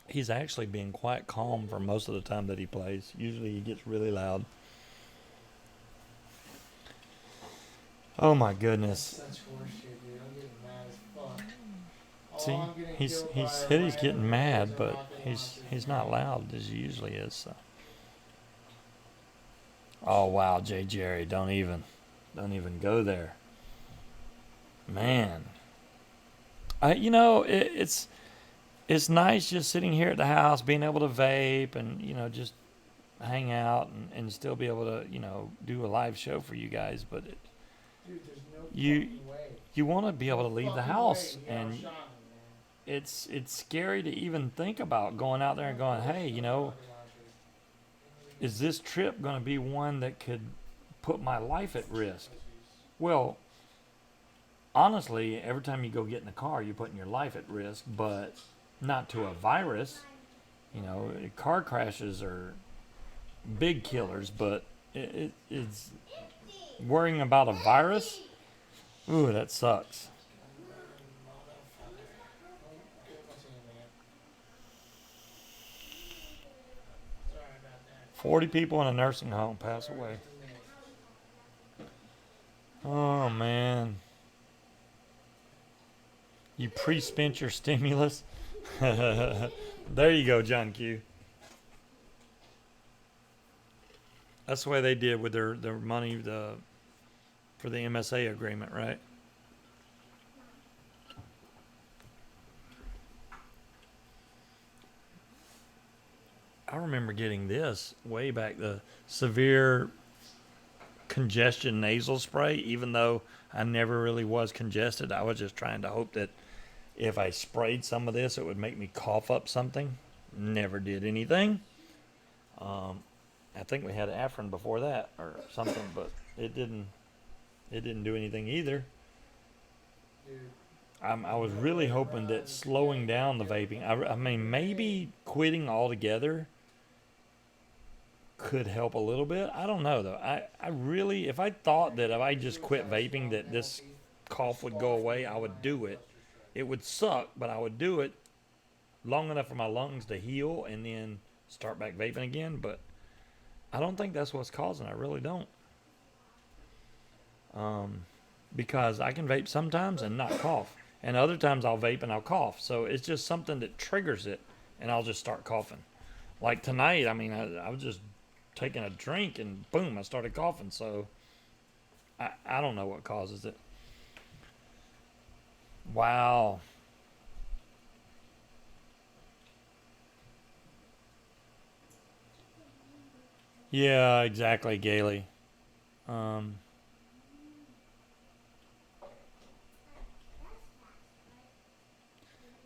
he's actually being quite calm for most of the time that he plays. Usually he gets really loud. Oh my goodness. Such horseshit, dude. I'm getting mad as fuck. All See, I'm getting he killed by are said he's random getting mad, grenades but and rocket he's launchers, not man. loud as he usually is. So. Oh wow, Jay Jerry, don't even go there, man. It's nice just sitting here at the house, being able to vape and just hang out and still be able to do a live show for you guys. But Dude, there's no You- fucking way. you want to be able to leave the Fucking house, way. He and outshot me, man. it's scary to even think about going out there and going, hey, Rocket launchers. is this trip going to be one that could put my life at risk? Pussies. Well, honestly, every time you go get in the car, you're putting your life at risk, but not to a virus. Car crashes are big killers, but it's worrying about a virus. Ooh, that sucks. Get my team, man. Sorry about that. 40 people in a nursing home pass away. Oh, man. You pre-spent your stimulus? There you go, John Q. That's the way they did with their money for the MSA agreement, right? I remember getting this way back, the severe congestion nasal spray, even though I never really was congested. I was just trying to hope that if I sprayed some of this, it would make me cough up something. Never did anything. Um, I think we had Afrin before that or something, but it didn't. It didn't do anything either. Dude, I was really hoping that slowing down the vaping. I mean, maybe quitting altogether could help a little bit. I don't know though. I really, if I thought that if I just quit vaping that this cough would go away, I would do it. It would suck, but I would do it long enough for my lungs to heal and then start back vaping again. But I don't think that's what's causing it. I really don't. Because I can vape sometimes and not cough. And other times I'll vape and I'll cough. So it's just something that triggers it and I'll just start coughing. Like tonight, I mean, I was just taking a drink and boom, I started coughing. So I don't know what causes it. Wow. Yeah, exactly, Gailey. Um,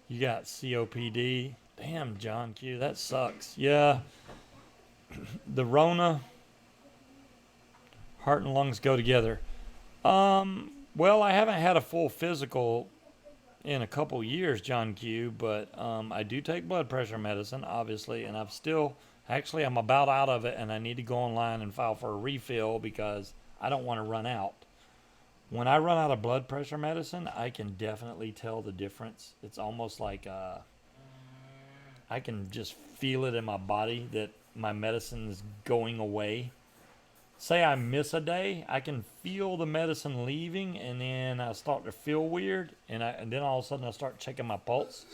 you got COPD. Damn, John Q, that sucks. Yeah, the Rona, heart and lungs go together. Well, I haven't had a full physical in a couple years, John Q, but I do take blood pressure medicine, obviously, and actually, I'm about out of it, and I need to go online and file for a refill because I don't want to run out. When I run out of blood pressure medicine, I can definitely tell the difference. It's almost like I can just feel it in my body that my medicine is going away. Say I miss a day, I can feel the medicine leaving, and then I start to feel weird, and then all of a sudden I start checking my pulse.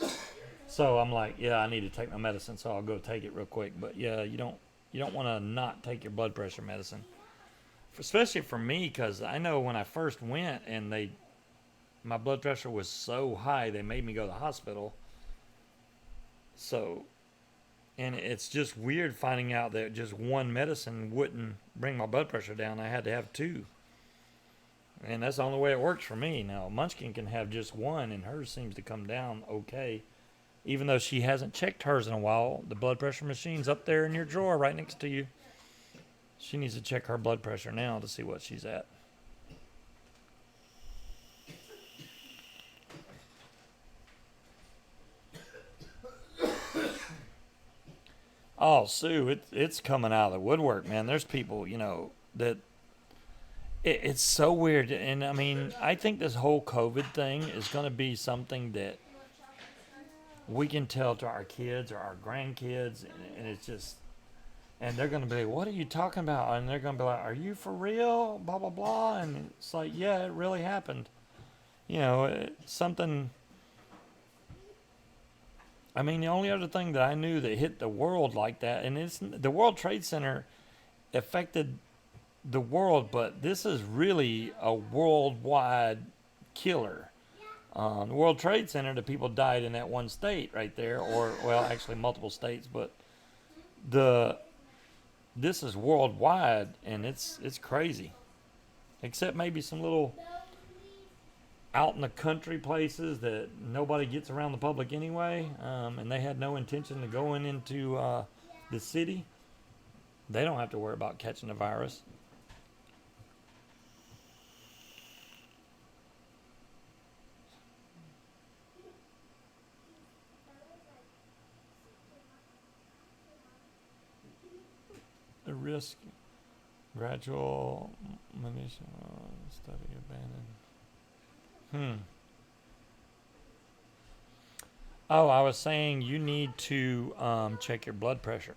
So I'm like, yeah, I need to take my medicine, so I'll go take it real quick. But yeah, you don't want to not take your blood pressure medicine, especially for me, because I know when I first went and my blood pressure was so high they made me go to the hospital. So, and it's just weird finding out that just one medicine wouldn't bring my blood pressure down. I had to have two. And that's the only way it works for me. Now, Munchkin can have just one, and hers seems to come down okay. Even though she hasn't checked hers in a while, the blood pressure machine's up there in your drawer right next to you. She needs to check her blood pressure now to see what she's at. Oh, Sue, it's coming out of the woodwork, man. There's people, that it's so weird. And I mean, I think this whole COVID thing is going to be something that we can tell to our kids or our grandkids. And it's just, and they're going to be like, what are you talking about? And they're going to be like, are you for real? Blah, blah, blah. And it's like, yeah, it really happened. Something. I mean, the only other thing that I knew that hit the world like that, and it's the World Trade Center affected the world, but this is really a worldwide killer. The World Trade Center, the people died in that one state right there, or well, actually multiple states, but the this is worldwide, and it's crazy. Except maybe some little out in the country places that nobody gets around the public anyway, and they had no intention of going into the city. They don't have to worry about catching the virus. The risk, gradual minimization, study abandoned. Oh, I was saying you need to check your blood pressure.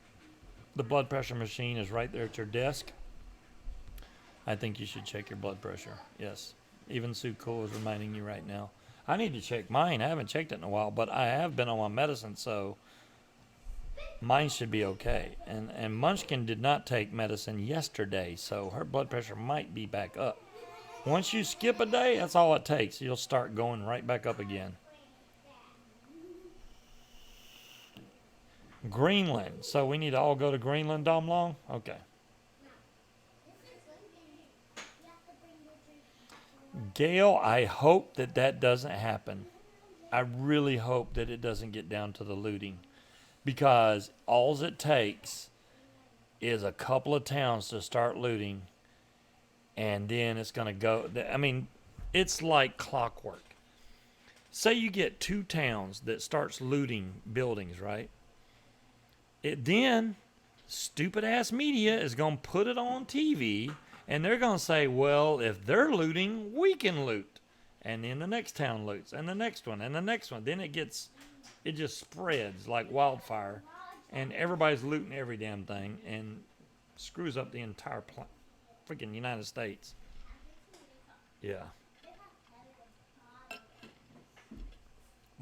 The blood pressure machine is right there at your desk. I think you should check your blood pressure. Yes. Even Sue Cole is reminding you right now. I need to check mine. I haven't checked it in a while, but I have been on my medicine, so mine should be okay. And Munchkin did not take medicine yesterday, so her blood pressure might be back up. Once you skip a day, that's all it takes. You'll start going right back up again. Greenland. So we need to all go to Greenland, Dom Long? Okay. Gail, I hope that that doesn't happen. I really hope that it doesn't get down to the looting. Because all it takes is a couple of towns to start looting. And then it's going to go. I mean, it's like clockwork. Say you get 2 towns that starts looting buildings, right? It then, stupid ass media is going to put it on TV, and they're going to say, well, if they're looting, we can loot. And then the next town loots, and the next one, and the next one. Then it just spreads like wildfire, and everybody's looting every damn thing, and screws up the entire freaking United States. Yeah.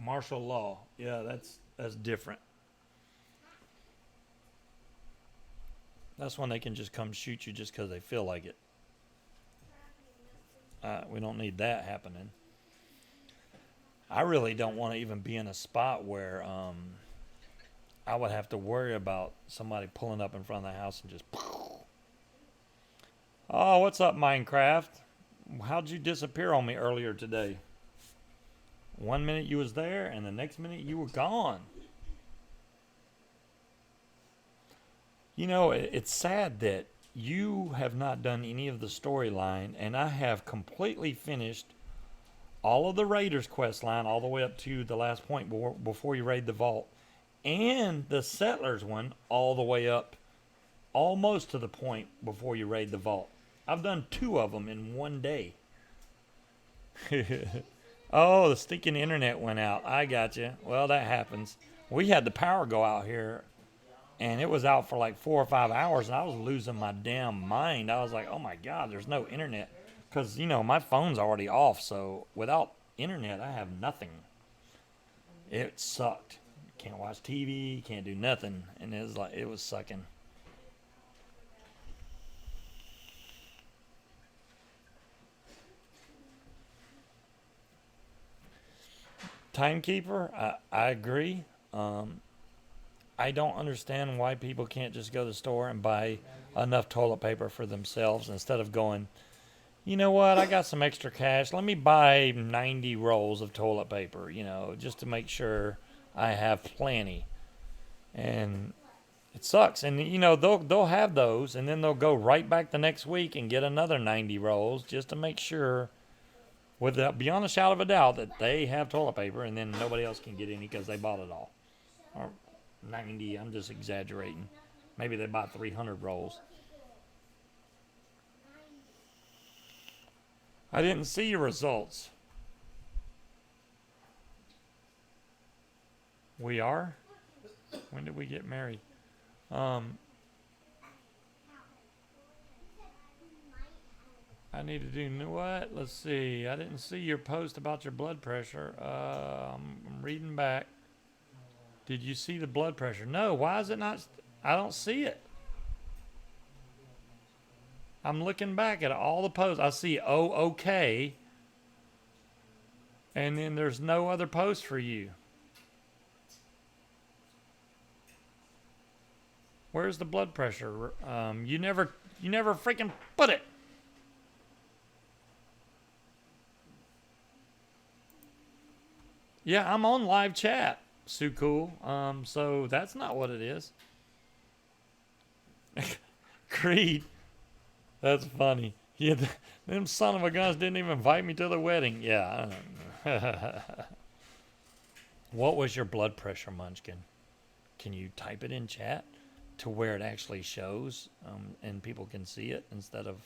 Martial law. Yeah, that's different. That's when they can just come shoot you just because they feel like it. We don't need that happening. I really don't want to even be in a spot where I would have to worry about somebody pulling up in front of the house and just. Oh, what's up, Minecraft? How'd you disappear on me earlier today? 1 minute you was there, and the next minute you were gone. You know, it's sad that you have not done any of the storyline, and I have completely finished all of the Raiders quest line all the way up to the last point before you raid the vault, and the Settlers one all the way up almost to the point before you raid the vault. I've done 2 of them in 1 day. Oh, the stinking internet went out. I got you. Well, that happens. We had the power go out here, and it was out for like 4 or 5 hours, and I was losing my damn mind. I was like, oh my God, there's no internet. Because, my phone's already off, so without internet, I have nothing. It sucked. Can't watch TV, can't do nothing, and it was sucking. Timekeeper, I agree. I don't understand why people can't just go to the store and buy enough toilet paper for themselves instead of going, you know what, I got some extra cash. Let me buy 90 rolls of toilet paper, just to make sure I have plenty. And it sucks. And, they'll have those, and then they'll go right back the next week and get another 90 rolls just to make sure, beyond a shadow of a doubt, that they have toilet paper, and then nobody else can get any because they bought it all. Or 90, I'm just exaggerating. Maybe they bought 300 rolls. I didn't see your results. We are? When did we get married? I need to do what? Let's see. I didn't see your post about your blood pressure. I'm reading back. Did you see the blood pressure? No. Why is it not? I don't see it. I'm looking back at all the posts. I see okay. And then there's no other post for you. Where's the blood pressure? You never freaking put it. Yeah, I'm on live chat. Sue Cool. So that's not what it is. Creed. That's funny. Yeah, them son of a guns didn't even invite me to the wedding. Yeah. What was your blood pressure, Munchkin? Can you type it in chat to where it actually shows and people can see it instead of,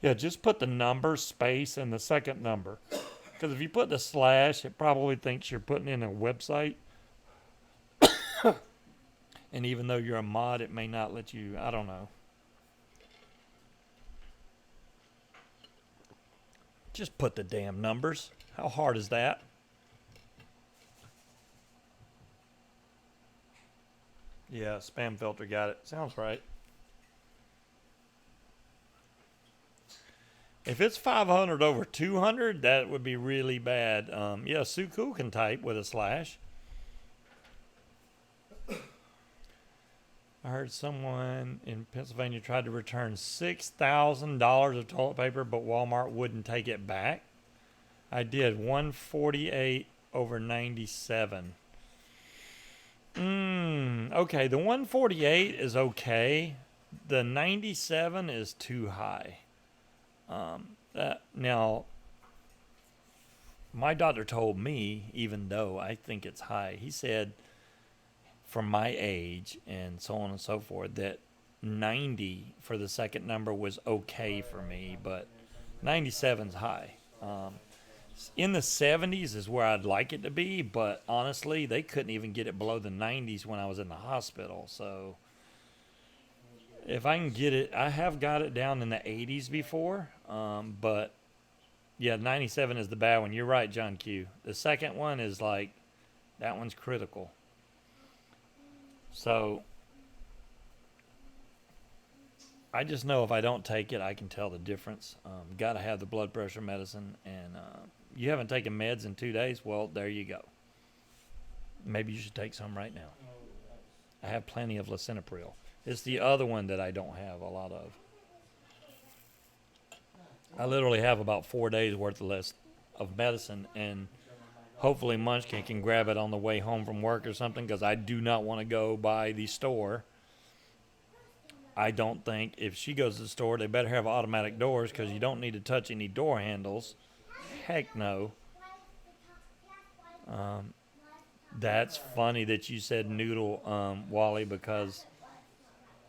Yeah, just put the number, space, and the second number. Because if you put the slash, it probably thinks you're putting in a website. And even though you're a mod, it may not let you, I don't know. Just put the damn numbers. How hard is that? Yeah, spam filter got it. Sounds right. If it's 500 over 200, that would be really bad. Yeah, Sue Cool can type with a slash. I heard someone in Pennsylvania tried to return $6,000 of toilet paper, but Walmart wouldn't take it back. I did 148 over 97. Okay, the 148 is okay. The 97 is too high. Now, my doctor told me, even though I think it's high, he said, for my age and so on and so forth, that 90 for the second number was okay for me, but 97's high. In the 70s is where I'd like it to be, but honestly, they couldn't even get it below the 90s when I was in the hospital. So if I can get it, I have got it down in the 80s before, but yeah, 97 is the bad one. You're right, John Q. The second one is like, that one's critical. So I just know if I don't take it, I can tell the difference. Got to have the blood pressure medicine, and you haven't taken meds in 2 days. Well, there you go. Maybe you should take some right now. I have plenty of lisinopril. It's the other one that I don't have a lot of. I literally have about 4 days worth of medicine, and hopefully Munchkin can grab it on the way home from work or something, because I do not want to go by the store. I don't think if she goes to the store, they better have automatic doors, because you don't need to touch any door handles. Heck no. That's funny that you said noodle, Wally, because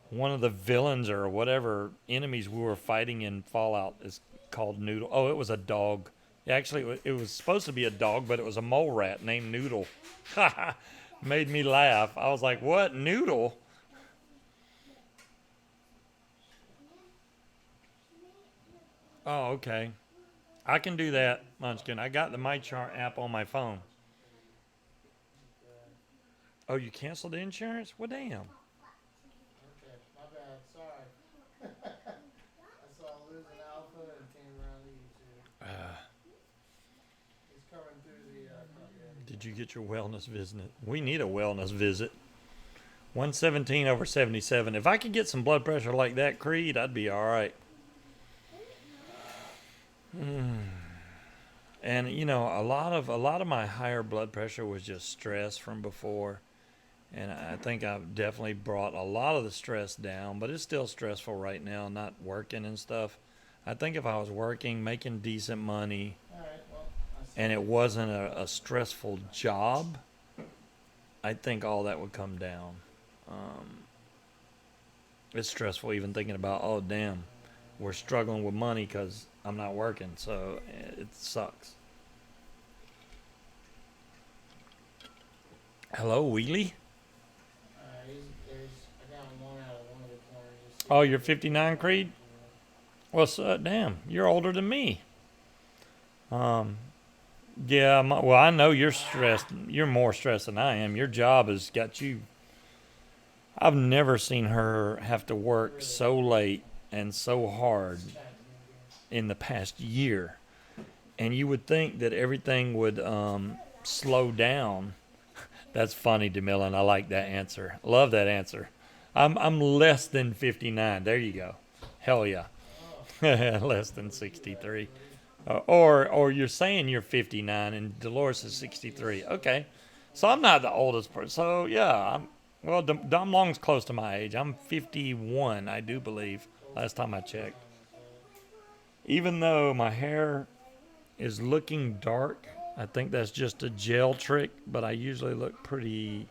one of the villains or whatever enemies we were fighting in Fallout is called Noodle. Oh, it was a dog. Actually, it was supposed to be a dog, but it was a mole rat named Noodle. Made me laugh. I was like, what? Noodle? Oh, okay. I can do that, Munchkin. I got the MyChart app on my phone. Oh, you canceled the insurance? Well, damn. Okay, my bad, sorry. I saw losing Alpha and came around to you two. He's coming through the, Did you get your wellness visit? We need a wellness visit. 117 over 77. If I could get some blood pressure like that, Creed, I'd be all right. And you know, a lot of my higher blood pressure was just stress from before, and I think I've definitely brought a lot of the stress down. But it's still stressful right now, not working and stuff. I think if I was working, making decent money, alright, well, and it wasn't a stressful job, I think all that would come down. It's stressful even thinking about, oh damn, we're struggling with money because I'm not working, so it sucks. Hello, Wheelie. I got one out of one of the corners. Oh, you're 59, Creed? Well, damn, you're older than me. Yeah, well, I know you're stressed. You're more stressed than I am. Your job has got you. I've never seen her have to work so late and so hard in the past year. And you would think that everything would slow down. That's funny, DeMillan. I like that answer. Love that answer. I'm less than 59. There you go. Hell yeah. Less than 63. Or you're saying you're 59 and Dolores is 63. Okay. So I'm not the oldest person. So yeah, Dom Long's close to my age. I'm 51, I do believe. Last time I checked. Even though my hair is looking dark, I think that's just a gel trick, but I usually look pretty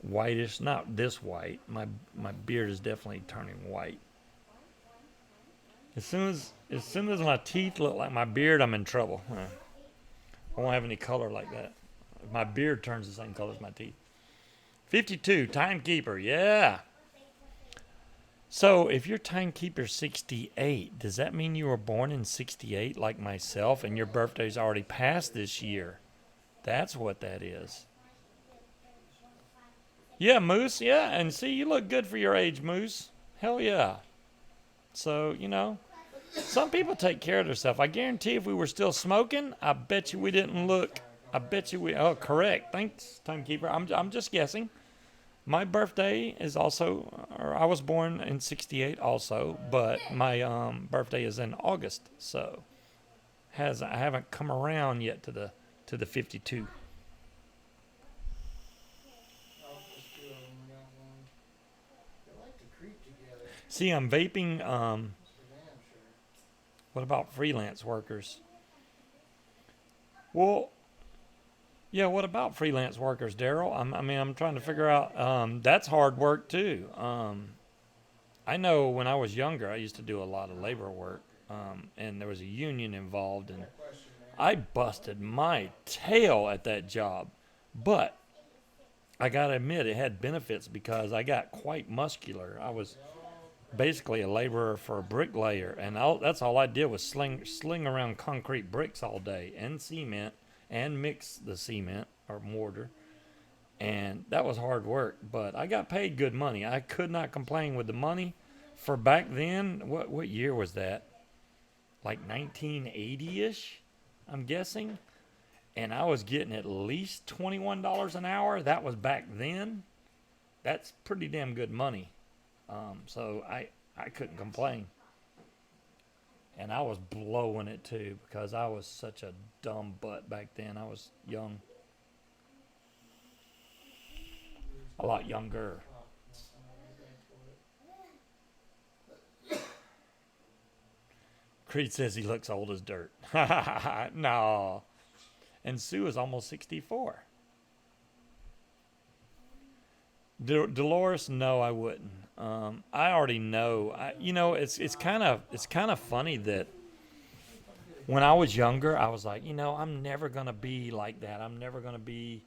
whitish. Not this white. My beard is definitely turning white. As soon as my teeth look like my beard, I'm in trouble. I won't have any color like that. My beard turns the same color as my teeth. 52, timekeeper, yeah. So, if your timekeeper's 68, does that mean you were born in 68 like myself and your birthday's already passed this year? That's what that is. Yeah, Moose. Yeah, and see, you look good for your age, Moose. Hell yeah. So, some people take care of themselves. I guarantee if we were still smoking, I bet you we didn't look. I bet you we. Oh, correct. Thanks, timekeeper. I'm just guessing. My birthday is also, or I was born in '68 also, but my birthday is in August, so I haven't come around yet to the 52. Just two of them got one. They like to creep together. See, I'm vaping. That's for damn sure. What about freelance workers? Well, yeah. What about freelance workers, Daryl? I'm trying to figure out. That's hard work too. I know when I was younger, I used to do a lot of labor work, and there was a union involved, and Question, man. I busted my tail at that job. But I gotta admit, it had benefits because I got quite muscular. I was basically a laborer for a bricklayer, and that's all I did was sling around concrete bricks all day and cement and mix the cement or mortar, and that was hard work. But I got paid good money. I could not complain with the money. For back then, what year was that? Like 1980ish, I'm guessing. And I was getting at least $21 an hour. That was back then. That's pretty damn good money. So I couldn't complain. And I was blowing it too because I was such a dumb butt back then. I was young, a lot younger. Creed says he looks old as dirt. No. And Sue is almost 64. Dolores, no, I wouldn't. I already know. It's kind of funny that when I was younger, I was like, I'm never gonna be like that. I'm never gonna be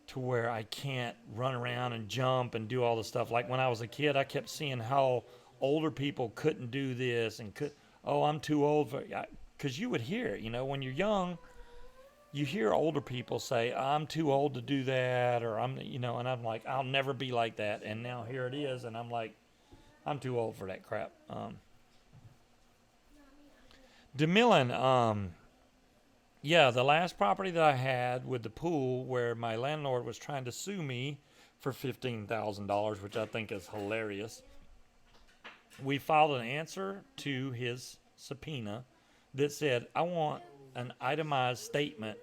to where I can't run around and jump and do all the stuff. Like when I was a kid, I kept seeing how older people couldn't do this and could. Oh, I'm too old for. Because you would hear it, when you're young, you hear older people say, I'm too old to do that, or and I'm like, I'll never be like that. And now here it is, and I'm like, I'm too old for that crap. DeMillan, yeah, the last property that I had with the pool where my landlord was trying to sue me for $15,000, which I think is hilarious. We filed an answer to his subpoena that said, I want an itemized statement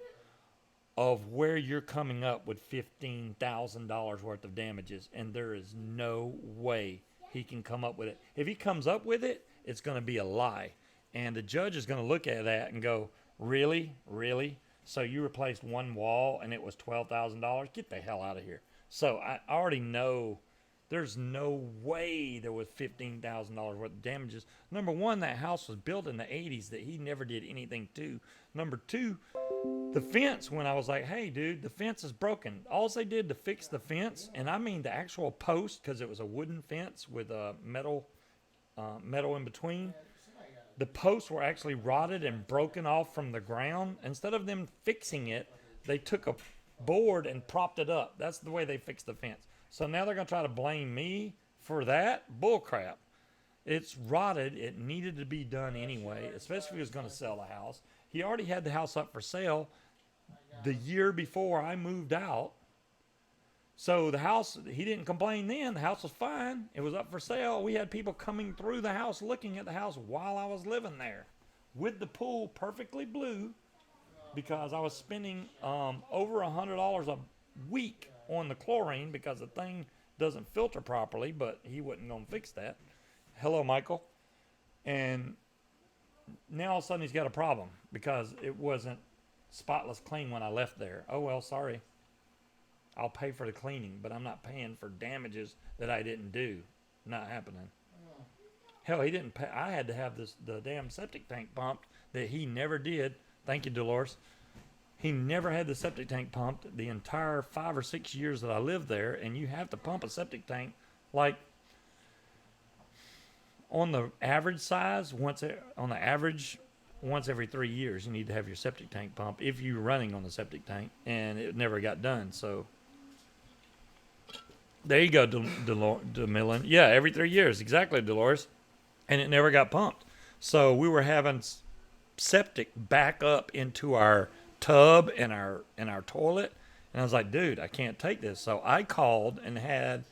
of where you're coming up with $15,000 worth of damages, and there is no way he can come up with it. If he comes up with it, it's going to be a lie. And the judge is going to look at that and go, really? Really? So you replaced one wall and it was $12,000? Get the hell out of here. So I already know there's no way there was $15,000 worth of damages. Number one, that house was built in the 80s that he never did anything to. Number two, the fence, when I was like, hey, dude, the fence is broken. All they did to fix the fence, and I mean the actual post, because it was a wooden fence with a metal in between. The posts were actually rotted and broken off from the ground. Instead of them fixing it, they took a board and propped it up. That's the way they fixed the fence. So now they're going to try to blame me for that? Bullcrap. It's rotted. It needed to be done anyway, especially if he was going to sell the house. He already had the house up for sale the year before I moved out. So the house, he didn't complain then. The house was fine. It was up for sale. We had people coming through the house looking at the house while I was living there with the pool perfectly blue because I was spending over $100 a week on the chlorine because the thing doesn't filter properly, but he wasn't going to fix that. Hello, Michael. And now all of a sudden he's got a problem because it wasn't spotless clean when I left there. Oh, well, sorry. I'll pay for the cleaning, but I'm not paying for damages that I didn't do. Not happening. Hell, he didn't pay. I had to have the damn septic tank pumped that he never did. Thank you, Dolores. He never had the septic tank pumped the entire 5 or 6 years that I lived there, and you have to pump a septic tank like on the average size, on the average, once every 3 years, you need to have your septic tank pump if you're running on the septic tank, and it never got done. So there you go, DeMillan. Yeah, every 3 years, exactly, Dolores, and it never got pumped. So we were having septic back up into our tub and our toilet, and I was like, dude, I can't take this. So I called and had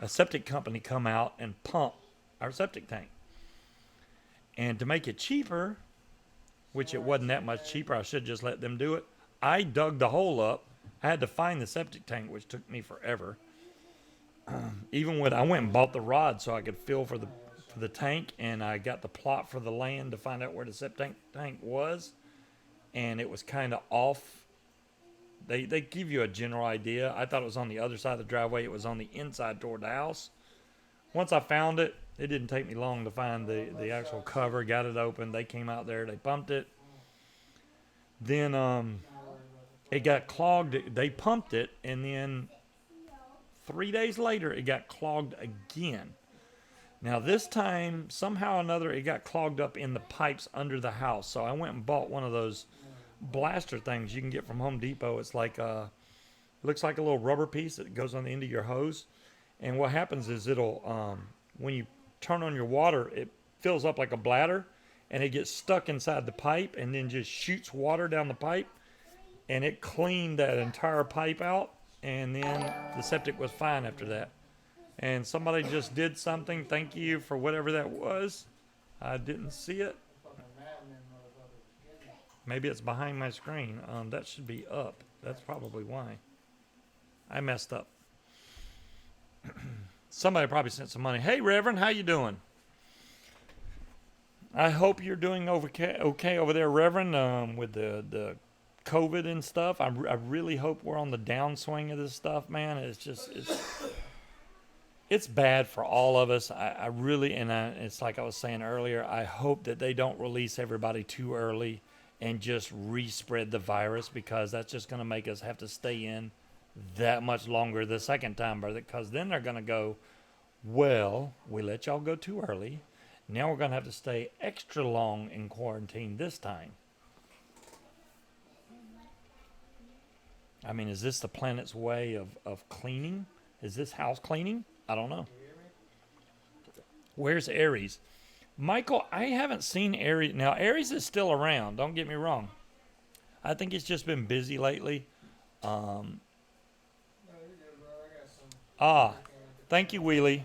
a septic company come out and pump our septic tank. And to make it cheaper, which it wasn't that much cheaper, I should just let them do it. I dug the hole up. I had to find the septic tank, which took me forever. Even when I went and bought the rod so I could fill for the tank, and I got the plot for the land to find out where the septic tank was, and it was kind of off. They give you a general idea. I thought it was on the other side of the driveway. It was on the inside toward the house. Once I found it, it didn't take me long to find the actual cover. Got it open. They came out there. They pumped it. Then it got clogged. They pumped it, and then 3 days later, it got clogged again. Now this time, somehow or another, it got clogged up in the pipes under the house. So I went and bought one of those blaster things you can get from Home Depot. It's like looks like a little rubber piece that goes on the end of your hose. And what happens is it'll, when you turn on your water, it fills up like a bladder, and it gets stuck inside the pipe, and then just shoots water down the pipe, and it cleaned that entire pipe out, and then the septic was fine after that. And somebody just did something. Thank you for whatever that was. I didn't see it. Maybe it's behind my screen. That should be up. That's probably why. I messed up. Somebody probably sent some money. Hey, Reverend, how you doing? I hope you're doing okay over there, Reverend, with the COVID and stuff. I really hope we're on the downswing of this stuff, man. It's bad for all of us. I really, it's like I was saying earlier, I hope that they don't release everybody too early and just respread the virus, because that's just going to make us have to stay in that much longer the second time, brother, because then they're going to go, well, we let y'all go too early. Now we're going to have to stay extra long in quarantine this time. I mean, is this the planet's way of cleaning? Is this house cleaning? I don't know. Where's Aries? Michael, I haven't seen Aries. Now, Aries is still around. Don't get me wrong. I think it's just been busy lately. Thank you, Wheelie.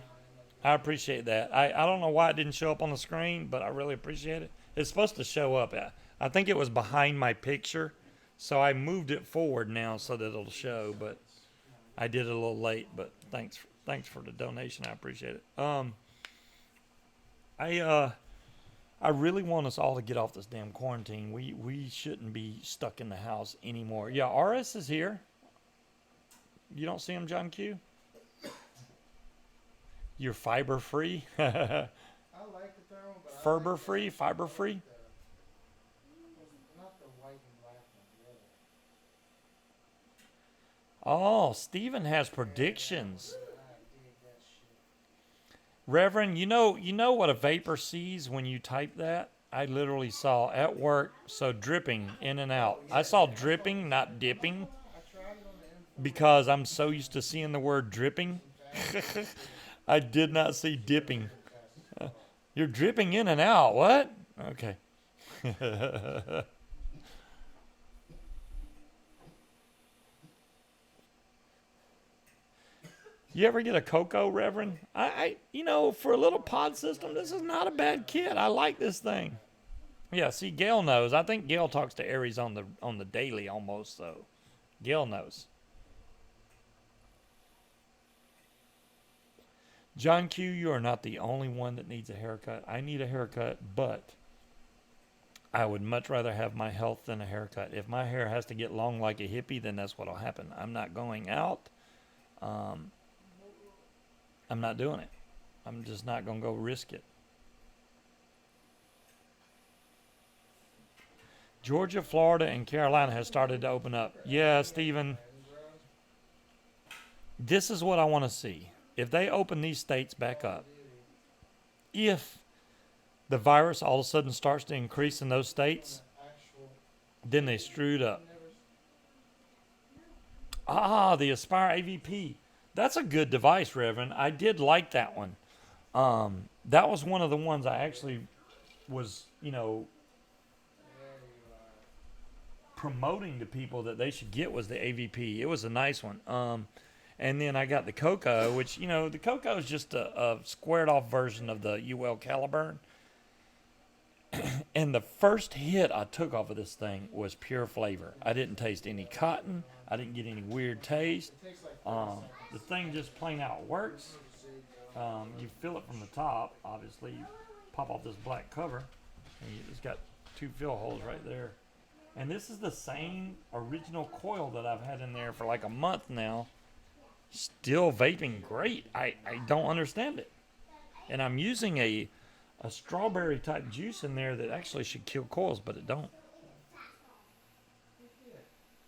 I appreciate that. I don't know why it didn't show up on the screen, but I really appreciate it. It's supposed to show up. I think it was behind my picture, so I moved it forward now so that it'll show, but I did it a little late, but thanks for the donation. I appreciate it. I really want us all to get off this damn quarantine. We shouldn't be stuck in the house anymore. Yeah, RS is here. You don't see him, John Q? You're fiber free? I like the thermal, but Fiber free? Fiber free? not the white and black one, the other. Oh, Stephen has predictions. I dig that shit. Reverend, you know what a vapor sees when you type that? I literally saw at work, so dripping in and out. I saw dripping, not dipping, I tried it on the M4. because I'm so used to seeing the word dripping. I did not see dipping. You're dripping in and out. What? Okay. You ever get a Coco, Reverend? For a little pod system, this is not a bad kit. I like this thing. Yeah, see, Gail knows. I think Gail talks to Aries on the daily almost, so Gail knows. John Q, you are not the only one that needs a haircut. I need a haircut, but I would much rather have my health than a haircut. If my hair has to get long like a hippie, then that's what'll happen. I'm not going out. I'm not doing it. I'm just not going to go risk it. Georgia, Florida, and Carolina has started to open up. Yeah, Stephen. This is what I want to see. If they open these states back up, if the virus all of a sudden starts to increase in those On states, the actual. then they screwed You up. never. The Aspire AVP. That's a good device, Reverend. I did like that one. That was one of the ones I actually was, There you are. promoting to people that they should get was the AVP. It was a nice one. And then I got the Coco, which, the Coco is just a squared off version of the UL Caliburn. And the first hit I took off of this thing was pure flavor. I didn't taste any cotton. I didn't get any weird taste. It takes like 30 The seconds. thing just plain out works. You fill it from the top. Obviously, you pop off this black cover, and you just got 2 fill holes right there. And this is the same original coil that I've had in there for like a month now. Still vaping great. I don't understand it. And I'm using a strawberry type juice in there that actually should kill coils, but it don't. Yeah.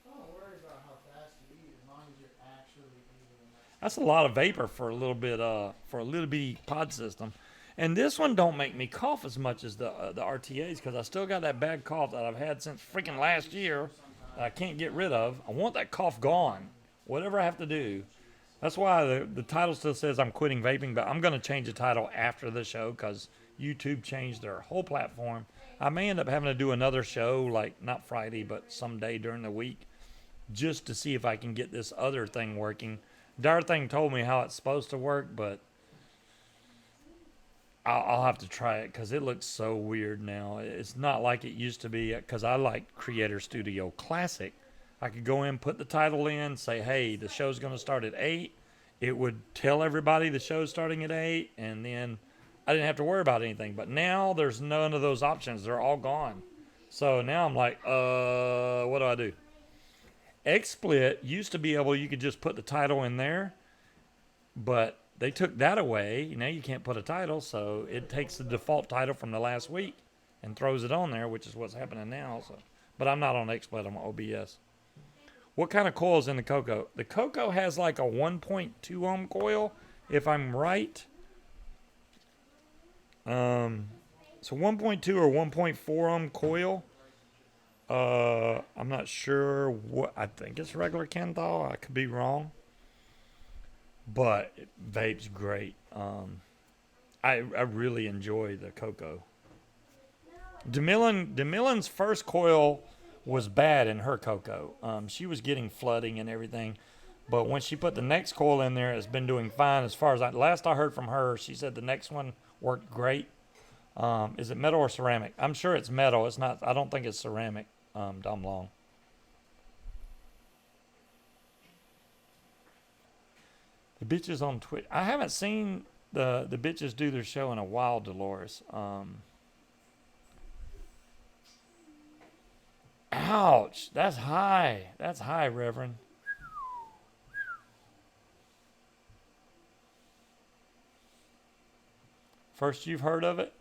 Don't worry about how fast you eat as long as you're actually eating enough. That's a lot of vapor for a little bitty pod system. And this one don't make me cough as much as the RTAs because I still got that bad cough that I've had since freaking last year that I can't get rid of. I want that cough gone, whatever I have to do. That's why the title still says I'm quitting vaping, but I'm going to change the title after the show because YouTube changed their whole platform. I may end up having to do another show, like not Friday, but someday during the week, just to see if I can get this other thing working. Dar thing told me how it's supposed to work, but I'll have to try it because it looks so weird now. It's not like it used to be because I like Creator Studio Classic. I could go in, put the title in, say, hey, the show's going to start at 8. It would tell everybody the show's starting at 8, and then I didn't have to worry about anything. But now there's none of those options. They're all gone. So now I'm like, what do I do? XSplit used to be able, you could just put the title in there, but they took that away. Now you can't put a title, so it takes the default title from the last week and throws it on there, which is what's happening now. So, but I'm not on XSplit, I'm on OBS. What kind of coil is in the Coco? The Coco has like a 1.2 ohm coil, if I'm right. So 1.2 or 1.4 ohm coil. I'm not sure what. I think it's regular Kenthal. I could be wrong, but it vapes great. I really enjoy the Coco. DeMillen's first coil was bad in her Coco. She was getting flooding and everything, but when she put the next coil in there, it's been doing fine. As far as last I heard from her, she said the next one worked great. Is it metal or ceramic? I'm sure it's metal. It's not. I don't think it's ceramic. Dom Long. The bitches on Twitch. I haven't seen the bitches do their show in a while, Dolores. Ouch. That's high. That's high, Reverend. First you've heard of it?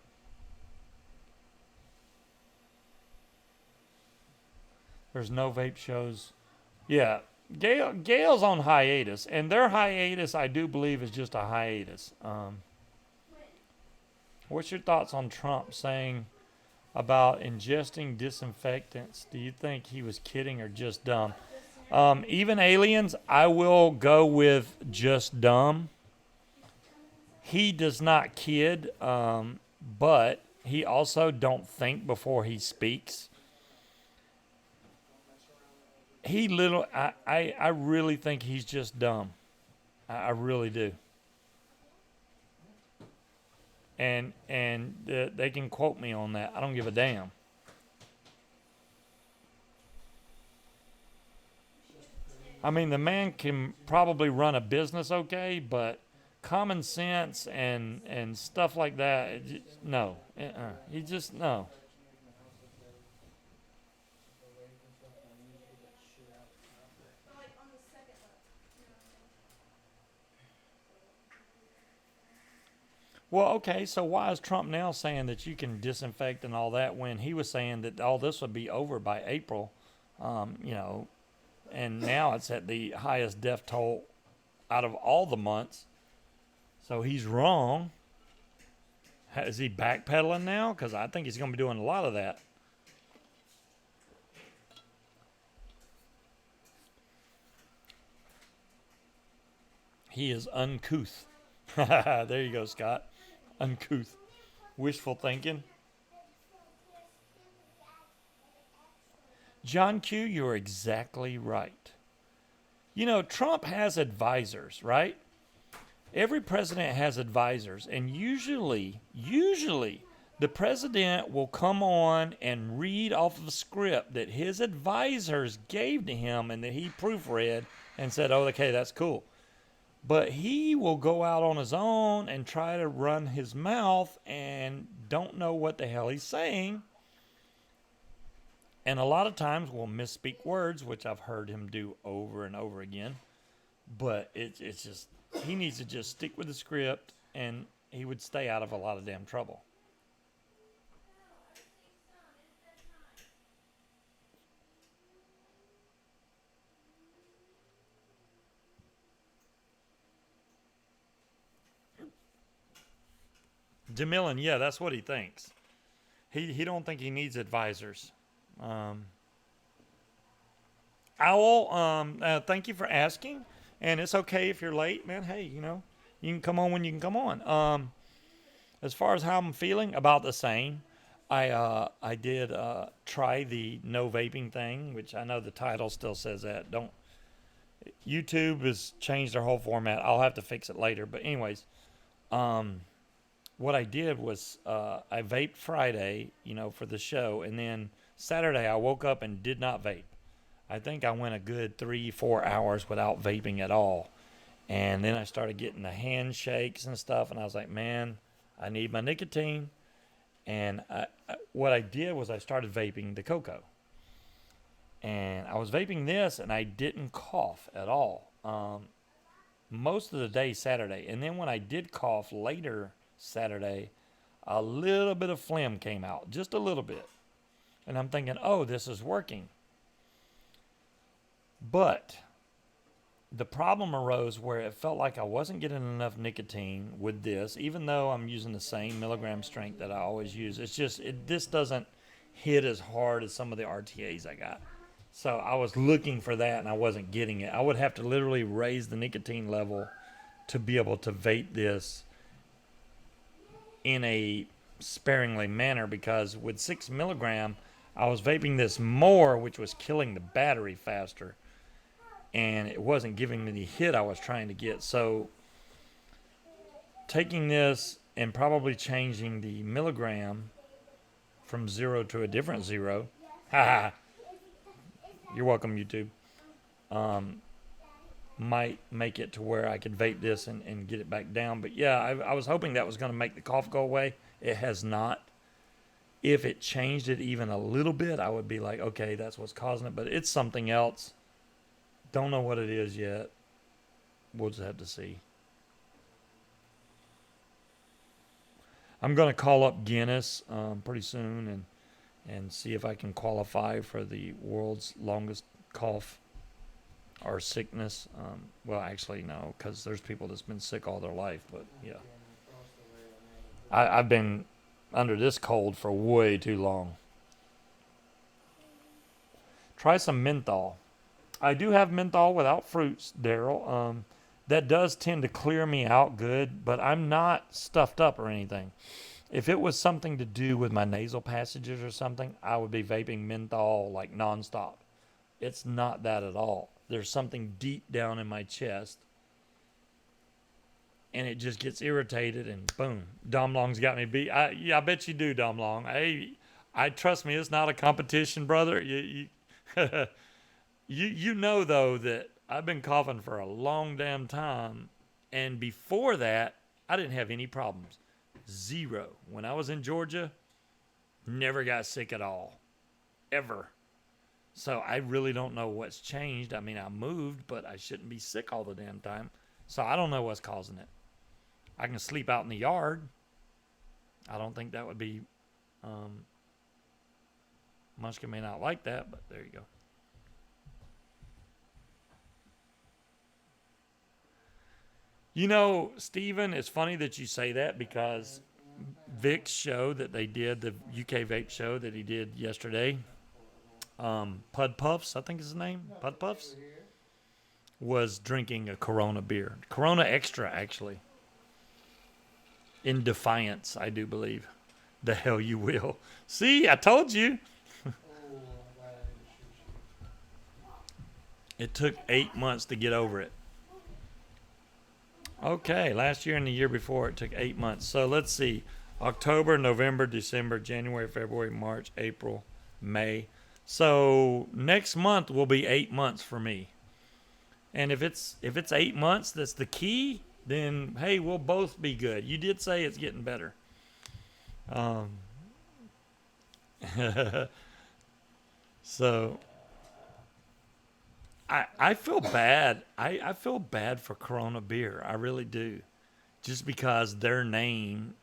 There's no vape shows. Yeah. Gale's on hiatus, and their hiatus, I do believe, is just a hiatus. What's your thoughts on Trump saying about ingesting disinfectants? Do you think he was kidding or just dumb? Even aliens, I will go with just dumb. He does not kid, but he also don't think before he speaks. I really think he's just dumb. I really do. And they can quote me on that. I don't give a damn. I mean, the man can probably run a business okay, but common sense and stuff like that, no. He just, no. Well, okay, so why is Trump now saying that you can disinfect and all that when he was saying that all this would be over by April, and now it's at the highest death toll out of all the months. So he's wrong. Is he backpedaling now? Because I think he's going to be doing a lot of that. He is uncouth. There you go, Scott. Uncouth. Wishful thinking. John Q, you're exactly right. You know, Trump has advisors, right? Every president has advisors, and usually, the president will come on and read off of a script that his advisors gave to him and that he proofread and said, "Oh, okay, that's cool." But he will go out on his own and try to run his mouth and don't know what the hell he's saying. And a lot of times will misspeak words, which I've heard him do over and over again. But it's just, he needs to just stick with the script and he would stay out of a lot of damn trouble. DeMillan, yeah, that's what he thinks. He don't think he needs advisors. Um, Owl, thank you for asking. And it's okay if you're late, man. Hey, you know, you can come on when you can come on. As far as how I'm feeling, about the same. I did try the no vaping thing, which I know the title still says that. Don't YouTube has changed their whole format. I'll have to fix it later. But anyways, um, what I did was I vaped Friday, you know, for the show, and then Saturday I woke up and did not vape. I think I went a good 3-4 hours without vaping at all. And then I started getting the handshakes and stuff, and I was like, man, I need my nicotine. And what I did was I started vaping the cocoa. And I was vaping this, and I didn't cough at all. Most of the day Saturday. And then when I did cough later Saturday, a little bit of phlegm came out, just a little bit. And I'm thinking, oh, this is working. But the problem arose where it felt like I wasn't getting enough nicotine with this, even though I'm using the same milligram strength that I always use. It's just, this doesn't hit as hard as some of the RTAs I got. So I was looking for that and I wasn't getting it. I would have to literally raise the nicotine level to be able to vape this in a sparingly manner, because with 6 milligram, I was vaping this more, which was killing the battery faster. And it wasn't giving me the hit I was trying to get. So taking this and probably changing the milligram from 0 to a different 0. Haha. You're welcome, YouTube. Might make it to where I could vape this and get it back down. But yeah, I was hoping that was going to make the cough go away. It has not. If it changed it even a little bit, I would be like, okay, that's what's causing it. But it's something else. Don't know what it is yet. We'll just have to see. I'm going to call up Guinness pretty soon and see if I can qualify for the world's longest cough or sickness. Well, actually, no, because there's people that's been sick all their life. But yeah, I've been under this cold for way too long. Try some menthol. I do have menthol without fruits, Daryl. That does tend to clear me out good, but I'm not stuffed up or anything. If it was something to do with my nasal passages or something, I would be vaping menthol like nonstop. It's not that at all. There's something deep down in my chest, and it just gets irritated, and boom, Dom Long's got me beat. I bet you do, Dom Long. I trust me, it's not a competition, brother. You know though that I've been coughing for a long damn time, and before that, I didn't have any problems. Zero. When I was in Georgia, never got sick at all, ever. So I really don't know what's changed. I mean, I moved, but I shouldn't be sick all the damn time. So I don't know what's causing it. I can sleep out in the yard. I don't think that would be. Munchkin may not like that, but there you go. You know, Steven, it's funny that you say that because Vic's show that they did, the UK vape show that he did yesterday. Pud Puffs, I think is his name. Pud Puffs was drinking a Corona beer, Corona Extra, actually. In defiance, I do believe. The hell you will. See, I told you. It took 8 months to get over it. Okay, last year and the year before it took 8 months. So let's see. October, November, December, January, February, March, April, May. So next month will be 8 months for me. And if it's 8 months, that's the key, then hey, we'll both be good. You did say it's getting better. So I feel bad. I feel bad for Corona beer. I really do. Just because their name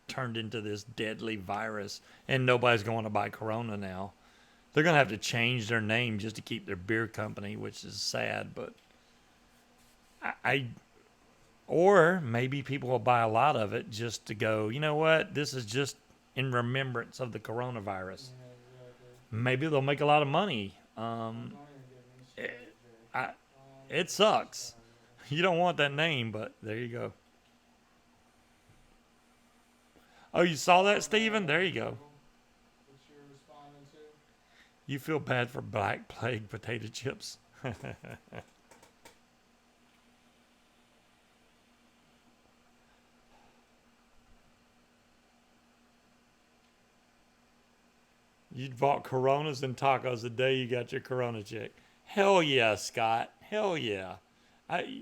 turned into this deadly virus and nobody's going to buy Corona now. They're going to have to change their name just to keep their beer company, which is sad, but or maybe people will buy a lot of it just to go, you know what? This is just in remembrance of the coronavirus. Maybe they'll make a lot of money. It sucks. You don't want that name, but there you go. Oh, you saw that, Steven? There you go. You feel bad for Black Plague potato chips. You bought Coronas and tacos the day you got your Corona check. Hell yeah, Scott. Hell yeah.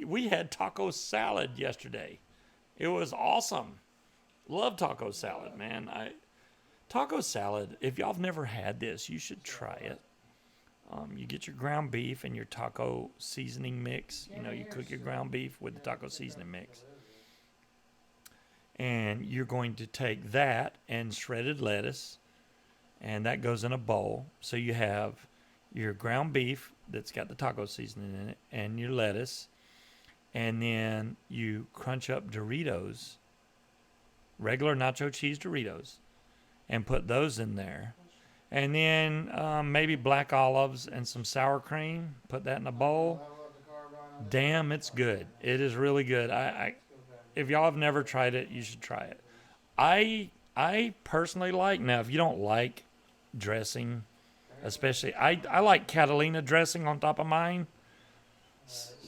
We had taco salad yesterday. It was awesome. Love taco salad, man. Taco salad, if y'all have never had this, you should try it. You get your ground beef and your taco seasoning mix. You know, you cook your ground beef with the taco seasoning mix. And you're going to take that and shredded lettuce, and that goes in a bowl. So you have your ground beef that's got the taco seasoning in it and your lettuce. And then you crunch up Doritos, regular nacho cheese Doritos, and put those in there. And then maybe black olives and some sour cream. Put that in a bowl. Damn, it's good. It is really good. If y'all have never tried it, you should try it. I personally like, now if you don't like dressing, especially, I like Catalina dressing on top of mine.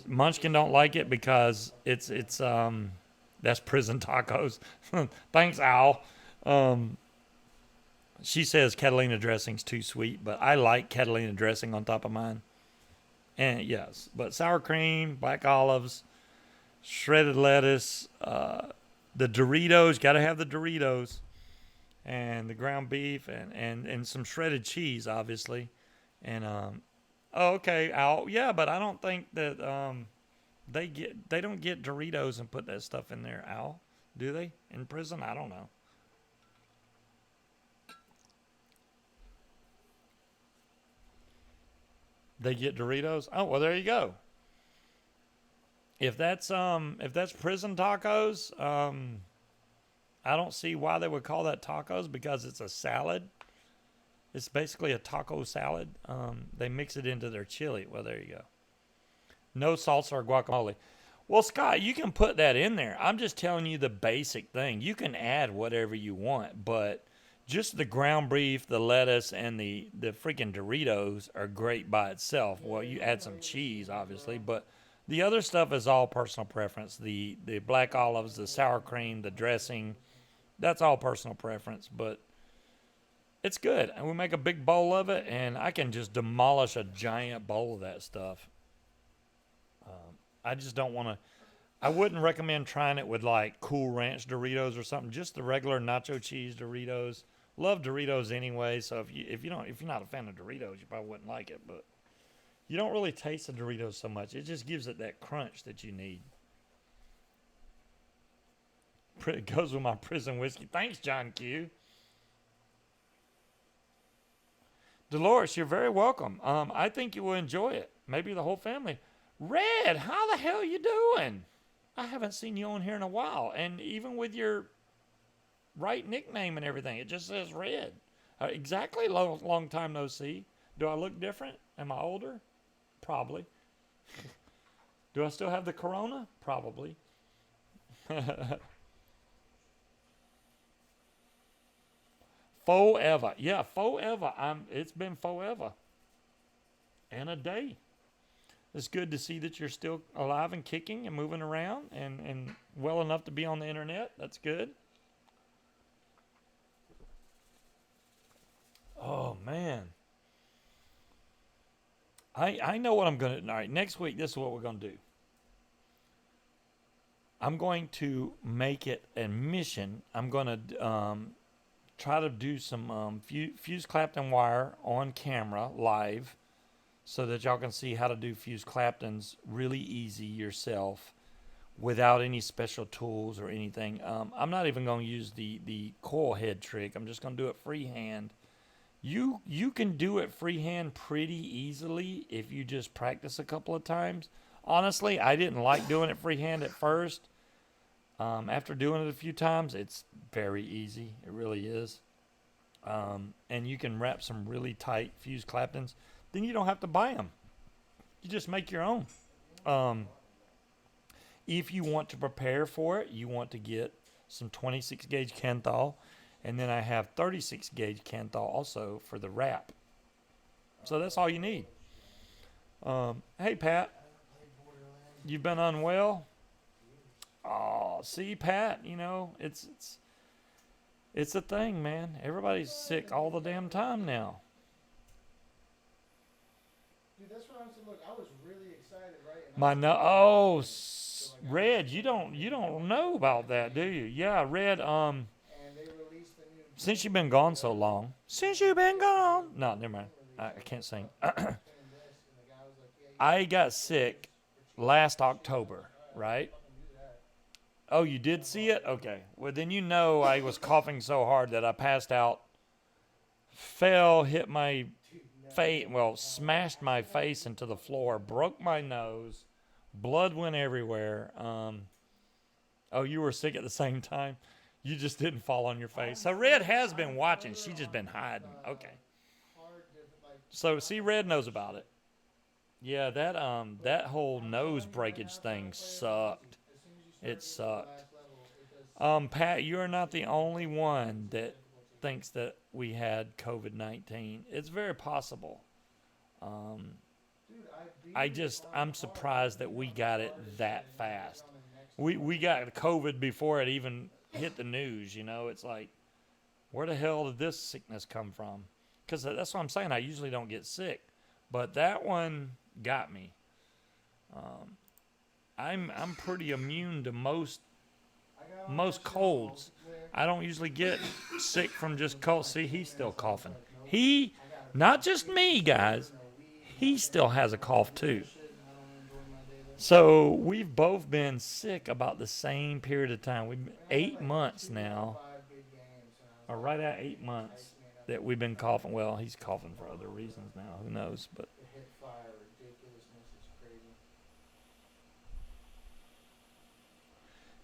Munchkin don't like it because it's that's prison tacos. Thanks, Al. She says Catalina dressing's too sweet, but I like Catalina dressing on top of mine. And yes, but sour cream, black olives, shredded lettuce, the Doritos, got to have the Doritos, and the ground beef, and some shredded cheese, obviously. And oh, okay, Al. Yeah, but I don't think that they don't get Doritos and put that stuff in there, Al. Do they? In prison? I don't know. They get Doritos? Oh, well, there you go. If that's prison tacos, I don't see why they would call that tacos, because it's a salad. It's basically a taco salad. They mix it into their chili. Well, there you go. No salsa or guacamole. Well, Scott, you can put that in there. I'm just telling you the basic thing. You can add whatever you want, but just the ground beef, the lettuce, and the freaking Doritos are great by itself. Well, you add some cheese, obviously, but the other stuff is all personal preference. The black olives, the sour cream, the dressing, that's all personal preference, but it's good. And we make a big bowl of it, and I can just demolish a giant bowl of that stuff. I just don't want to. I wouldn't recommend trying it with like Cool Ranch Doritos or something. Just the regular nacho cheese Doritos. Love Doritos anyway, so if you're not a fan of Doritos, you probably wouldn't like it. But you don't really taste the Doritos so much. It just gives it that crunch that you need. It goes with my prison whiskey. Thanks, John Q. Dolores, you're very welcome. I think you will enjoy it. Maybe the whole family. Red, how the hell you doing? I haven't seen you on here in a while. And even with your right nickname and everything. It just says Red. Exactly. Long time no see. Do I look different? Am I older? Probably. Do I still have the corona? Probably. Forever. Yeah, forever. It's been forever. And a day. It's good to see that you're still alive and kicking and moving around and well enough to be on the internet. That's good. Oh man. I know what I'm gonna all right, next week this is what we're gonna do. I'm going to make it a mission. I'm gonna try to do some fuse Clapton wire on camera live so that y'all can see how to do fuse Claptons really easy yourself without any special tools or anything. I'm not even going to use the coil head trick. I'm just going to do it freehand. You can do it freehand pretty easily if you just practice a couple of times. Honestly, I didn't like doing it freehand at first. After doing it a few times, it's very easy. It really is. And you can wrap some really tight fuse Claptons. Then you don't have to buy them. You just make your own. If you want to prepare for it, you want to get some 26 gauge Canthal. And then I have 36 gauge Canthal also for the wrap. So that's all you need. Hey, Pat. You've been unwell? Oh, see, Pat, it's a thing, man. Everybody's sick all the damn time now. Dude, that's what I was look. I was really excited, right? And My no, oh, Red, you don't know about that, do you? Yeah, Red. and they released the new. Since you've been gone so long, since you've been gone. No, never mind. I can't sing. I got sick last October, right? Oh, you did see it? Okay. Well, then you know I was coughing so hard that I passed out, fell, hit my face, well, smashed my face into the floor, broke my nose, blood went everywhere. Oh, you were sick at the same time? You just didn't fall on your face. So Red has been watching. She's just been hiding. Okay. So see, Red knows about it. Yeah, that whole nose breakage thing sucked. It sucked. Pat, you're not the only one that thinks that we had COVID-19. It's very possible. I'm surprised that we got it that fast. We got COVID before it even hit the news. It's like, where the hell did this sickness come from? Because that's what I'm saying. I usually don't get sick, but that one got me. I'm pretty immune to most colds. I don't usually get sick from just cold. See, he's still coughing. He, not just me, guys. He still has a cough too. So we've both been sick about the same period of time. We've been 8 months now, or right at 8 months that we've been coughing. Well, he's coughing for other reasons now. Who knows? But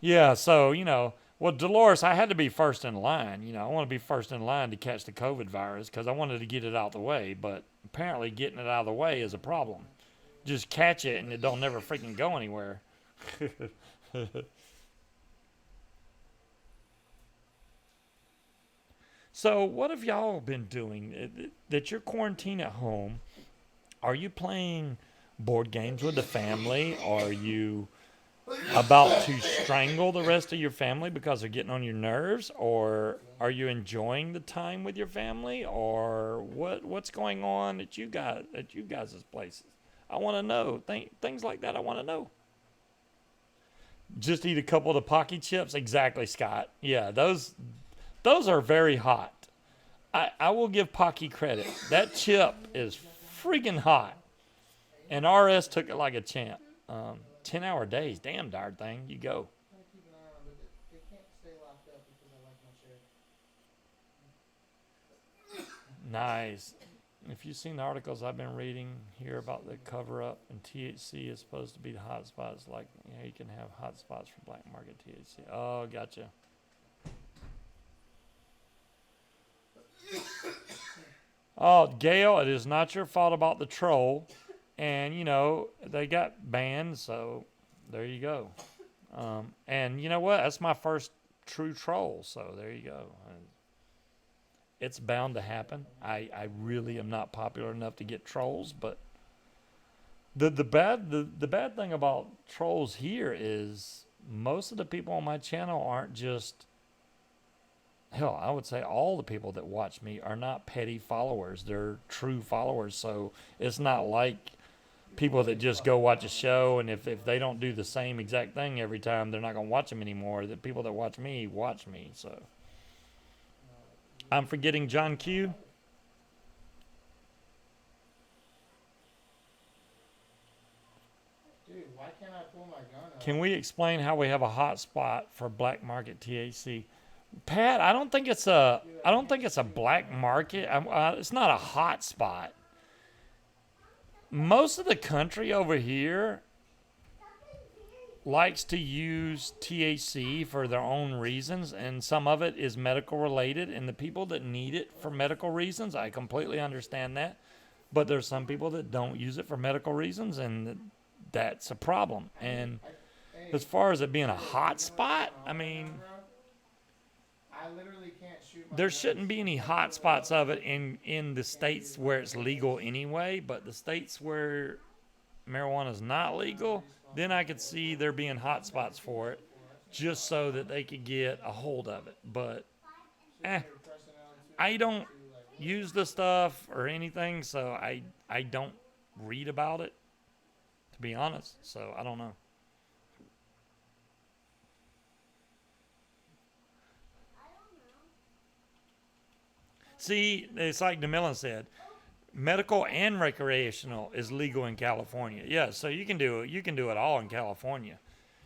yeah, so, well, Dolores, I had to be first in line. I want to be first in line to catch the COVID virus because I wanted to get it out of the way. But apparently getting it out of the way is a problem. Just catch it and it don't never freaking go anywhere. So what have y'all been doing? That you're quarantined at home, are you playing board games with the family? Are you about to strangle the rest of your family because they're getting on your nerves, or are you enjoying the time with your family, or what's going on at you guys' places? I want to know things like that. I want to know. Just eat a couple of the Pocky chips, exactly, Scott. Yeah, those are very hot. I will give Pocky credit. That chip is freaking hot, and RS took it like a champ. 10-hour days. Damn darn thing. You go. Nice. If you've seen the articles I've been reading here about the cover up and THC is supposed to be the hot spots, like, you can have hot spots for black market THC. Oh, gotcha. Oh, Gail, it is not your fault about the troll. And, they got banned, so there you go. And you know what? That's my first true troll, so there you go. It's bound to happen. I really am not popular enough to get trolls, but the bad thing about trolls here is most of the people on my channel aren't just hell, I would say all the people that watch me are not petty followers. They're true followers. So it's not like people that just go watch a show and if they don't do the same exact thing every time, they're not going to watch them anymore. The people that watch me. So I'm forgetting John Q. Dude, why can't I pull my gun out? Can we explain how we have a hot spot for black market THC? Pat, I don't think it's a black market. It's not a hot spot. Most of the country over here likes to use THC for their own reasons, and some of it is medical related. And the people that need it for medical reasons, I completely understand that. But there's some people that don't use it for medical reasons, and that's a problem. And as far as it being a hot spot, I mean, I literally can't shoot my there gun. shouldn't be any hot spots of it in the states where it's legal anyway. But the states where marijuana is not legal, then I could see there being hot spots for it, just so that they could get a hold of it. But I don't use the stuff or anything, so I don't read about it, to be honest. So I don't know. See, it's like DeMillan said, medical and recreational is legal in California. Yeah, so you can do it all in California.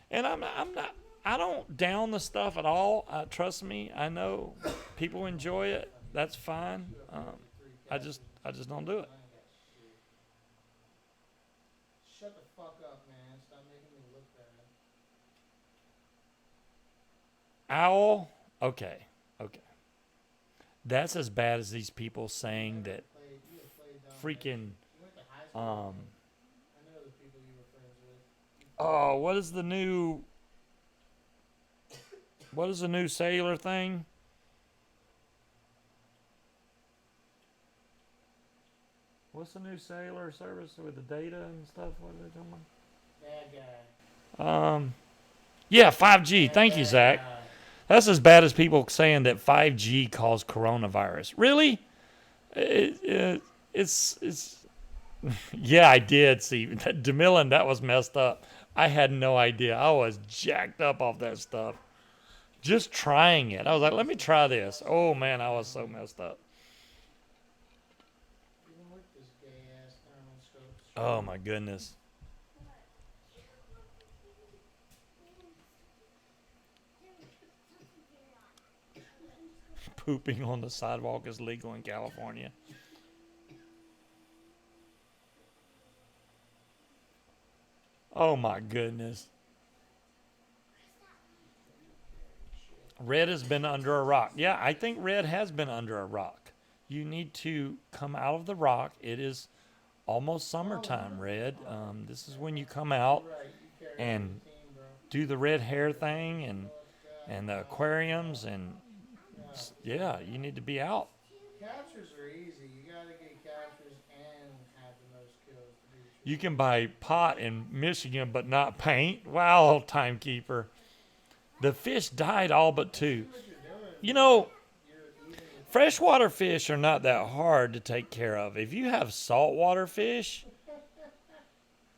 And I don't down the stuff at all. Trust me, I know people enjoy it. That's fine. I just don't do it. Shut the fuck up, man. Stop making me look bad. Owl. Okay. That's as bad as these people saying that You have played down there. freaking You went to high school. I um know the people you were friends with. oh, what is the new cellular thing? What's the new cellular service with the data and stuff? What are they talking Bad guy. about? Yeah, 5G. Thank you, Zach. That's as bad as people saying that 5G caused coronavirus. Really? It's yeah, I did see that DeMillan. That was messed up. I had no idea. I was jacked up off that stuff. Just trying it. I was like, let me try this. Oh man, I was so messed up. Even with this gay ass thermal scope. Oh my goodness. Pooping on the sidewalk is legal in California. Oh my goodness. Red has been under a rock. Yeah, I think Red has been under a rock. You need to come out of the rock. It is almost summertime, Red. This is when you come out Right, you carry and the team, bro. do the red hair thing and the aquariums and yeah, you need to be out. Captures are easy. You gotta get captures and have the most kills to be the You can buy pot in Michigan but not paint. Wow, timekeeper. The fish died all but two. what you're doing. You know, You're eating with freshwater fish are not that hard to take care of. If you have saltwater fish,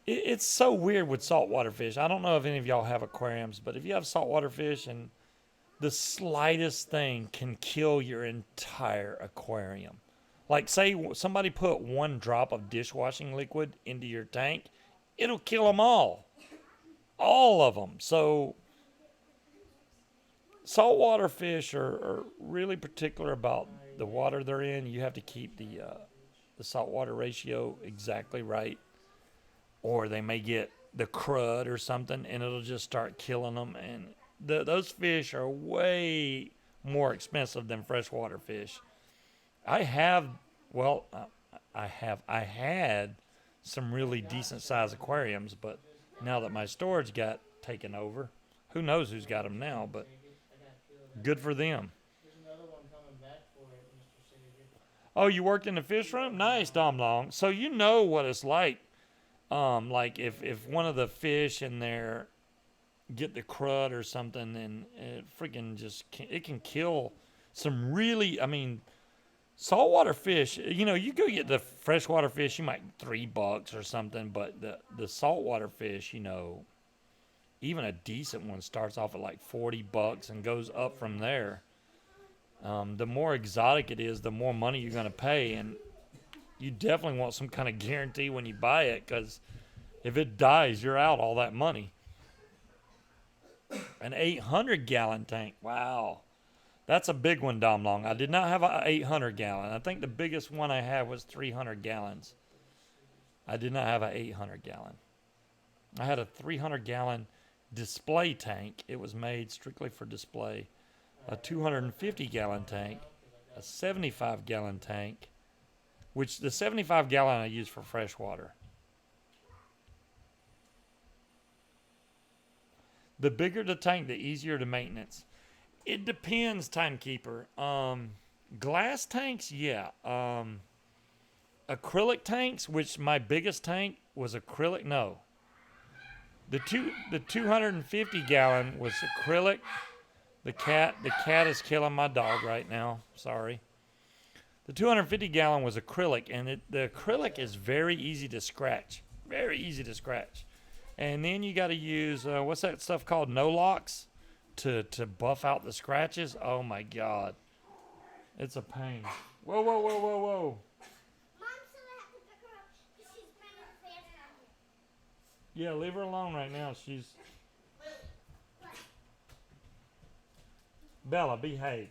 it's so weird with saltwater fish. I don't know if any of y'all have aquariums, but if you have saltwater fish and the slightest thing can kill your entire aquarium. Like, say somebody put one drop of dishwashing liquid into your tank, it'll kill them all. All of them. So, saltwater fish are really particular about the water they're in. You have to keep the saltwater ratio exactly right, or they may get the crud or something, and it'll just start killing them. And those fish are way more expensive than freshwater fish. I have Well, I had some really decent sized aquariums, but now that my storage got taken over, who knows who's got them now? But good for them. There's another one coming back for it, Mr. Sager. Oh, you worked in the fish room? Nice, Dom Long. So you know what it's like. Like if one of the fish in there get the crud or something, and it freaking it can kill some really. I mean, saltwater fish. You know, you go get the freshwater fish, you might $3 or something, but the saltwater fish, you know, even a decent one starts off at like $40 and goes up from there. The more exotic it is, the more money you're going to pay, and you definitely want some kind of guarantee when you buy it, because if it dies, you're out all that money. An 800-gallon tank. Wow. That's a big one, Dom Long. I did not have an 800-gallon. I think the biggest one I had was 300 gallons. I did not have an 800-gallon. I had a 300-gallon display tank. It was made strictly for display. A 250-gallon tank, a 75-gallon tank, which the 75-gallon I use for fresh water. The bigger the tank, the easier the maintenance. It depends, timekeeper. Glass tanks, yeah. Acrylic tanks, which my biggest tank was acrylic, no. The 250-gallon was acrylic. The cat is killing my dog right now. Sorry. The 250-gallon was acrylic, and the acrylic is very easy to scratch. Very easy to scratch. And then you got to use, what's that stuff called? No-Lox to buff out the scratches. Oh, my God. It's a pain. Whoa, whoa, whoa, whoa, whoa. Mom said I have to pick her up because she's bringing the fan down here. Yeah, leave her alone right now. She's... Bella, behave.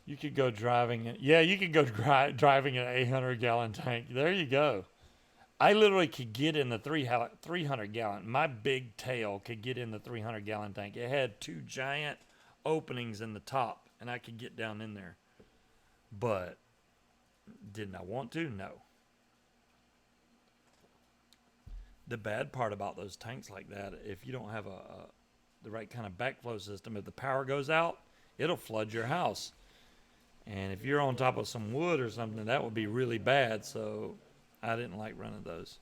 You could go driving it. Yeah, you could go driving an 800-gallon tank. There you go. I literally could get in the 300-gallon. My big tail could get in the 300-gallon tank. It had two giant openings in the top, and I could get down in there. But didn't I want to? No. The bad part about those tanks like that, if you don't have the right kind of backflow system, if the power goes out, it'll flood your house. And if you're on top of some wood or something, that would be really bad. So I didn't like running those.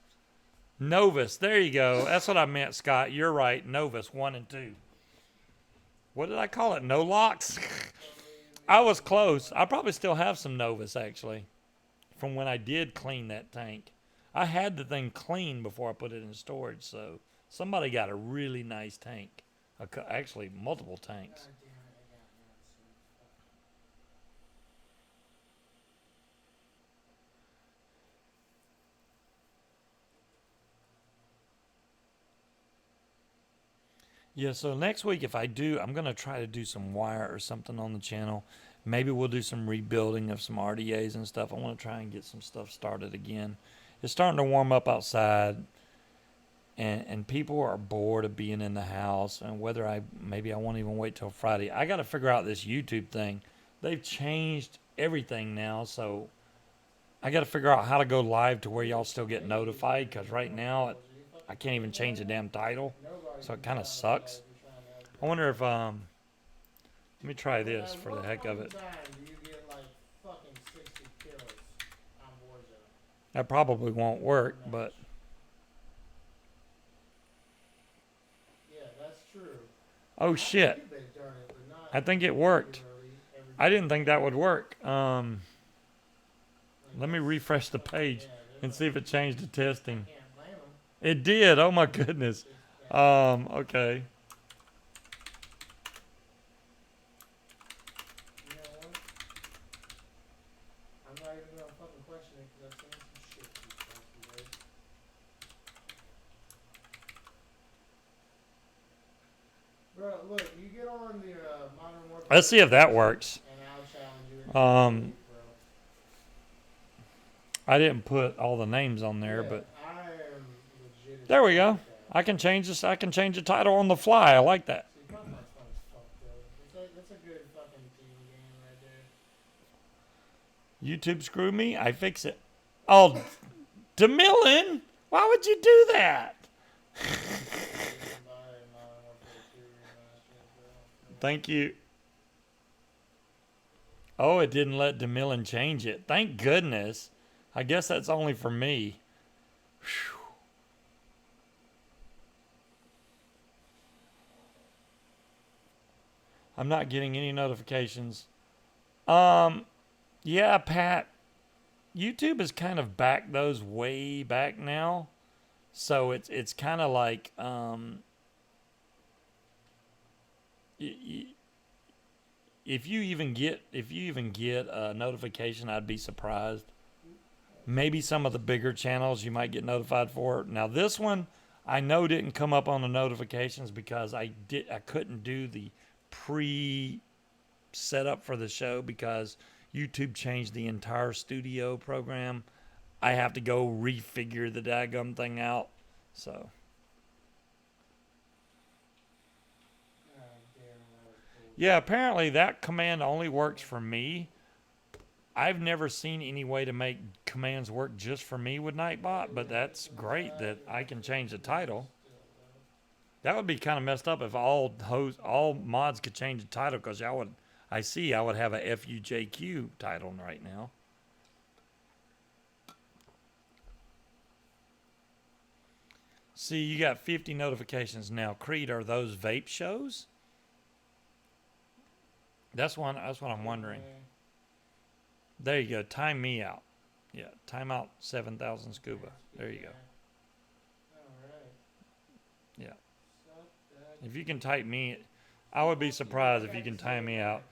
Novus, there you go. That's what I meant, Scott. You're right. Novus 1 and 2. What did I call it? No-Lox? I was close. I probably still have some Novus, actually, from when I did clean that tank. I had the thing clean before I put it in storage, so somebody got a really nice tank. Actually, multiple tanks. Yeah, so next week, if I do, I'm going to try to do some wire or something on the channel. Maybe we'll do some rebuilding of some RDAs and stuff. I want to try and get some stuff started again. It's starting to warm up outside, and people are bored of being in the house, and maybe I won't even wait till Friday. I got to figure out this YouTube thing. They've changed everything now, so I got to figure out how to go live to where y'all still get notified, because right now I can't even change the damn title, so it kind of sucks. I wonder if, let me try this for the heck of it. That probably won't work, but... Yeah, that's true. Oh, shit. I think it worked. I didn't think that would work. Let me refresh the page and see if it changed to testing. It did. Oh, my goodness. Okay. Bro, look, you get on the Modern Warfare. Let's see if that works. And I'll challenge you. I didn't put all the names on there, but I am legit. there we go. I can change this. I can change the title on the fly. I like that. See, Popeyes fun as fuck, though. That's a good YouTube screwed me. I fix it. Oh, DeMillan, why would you do that? Thank you. Oh, it didn't let DeMillan change it. Thank goodness. I guess that's only for me. Whew. I'm not getting any notifications. Yeah, Pat. YouTube has kind of backed those way back now. So it's kind of like if you even get a notification, I'd be surprised. Maybe some of the bigger channels you might get notified for. Now this one I know didn't come up on the notifications because I couldn't do the pre setup for the show because YouTube changed the entire studio program. I have to go refigure the daggum thing out. So yeah, apparently that command only works for me. I've never seen any way to make commands work just for me with Nightbot, but that's great that I can change the title. That would be kind of messed up if all mods could change the title, because I would have a FUJQ title right now. See, you got 50 notifications now. Creed, are those vape shows? That's what I'm wondering. There you go. Time me out. Yeah, time out 7,000 Scuba. There you go. Yeah. If you can type me, I would be surprised if you can time me out.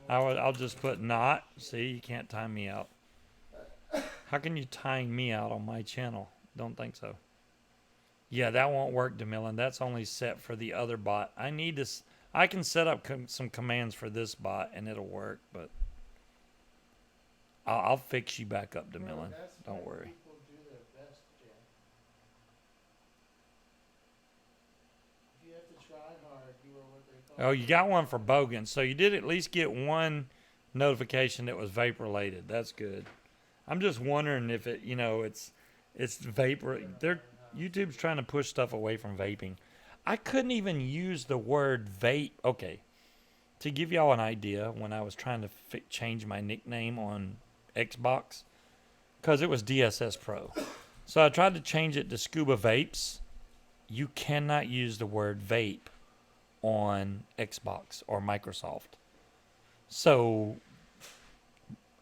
I'll just put not. See, you can't time me out. How can you time me out on my channel? Don't think so. Yeah, that won't work, DeMillan. That's only set for the other bot. I can set up some commands for this bot and it'll work, but I'll fix you back up, DeMillan. Don't worry. Oh, you got one for Bogan. So you did at least get one notification that was vape related. That's good. I'm just wondering if it's vape. YouTube's trying to push stuff away from vaping. I couldn't even use the word vape. Okay. To give y'all an idea, when I was trying to change my nickname on Xbox, because it was DSS Pro. So I tried to change it to Scuba Vapes. You cannot use the word vape on Xbox or Microsoft. So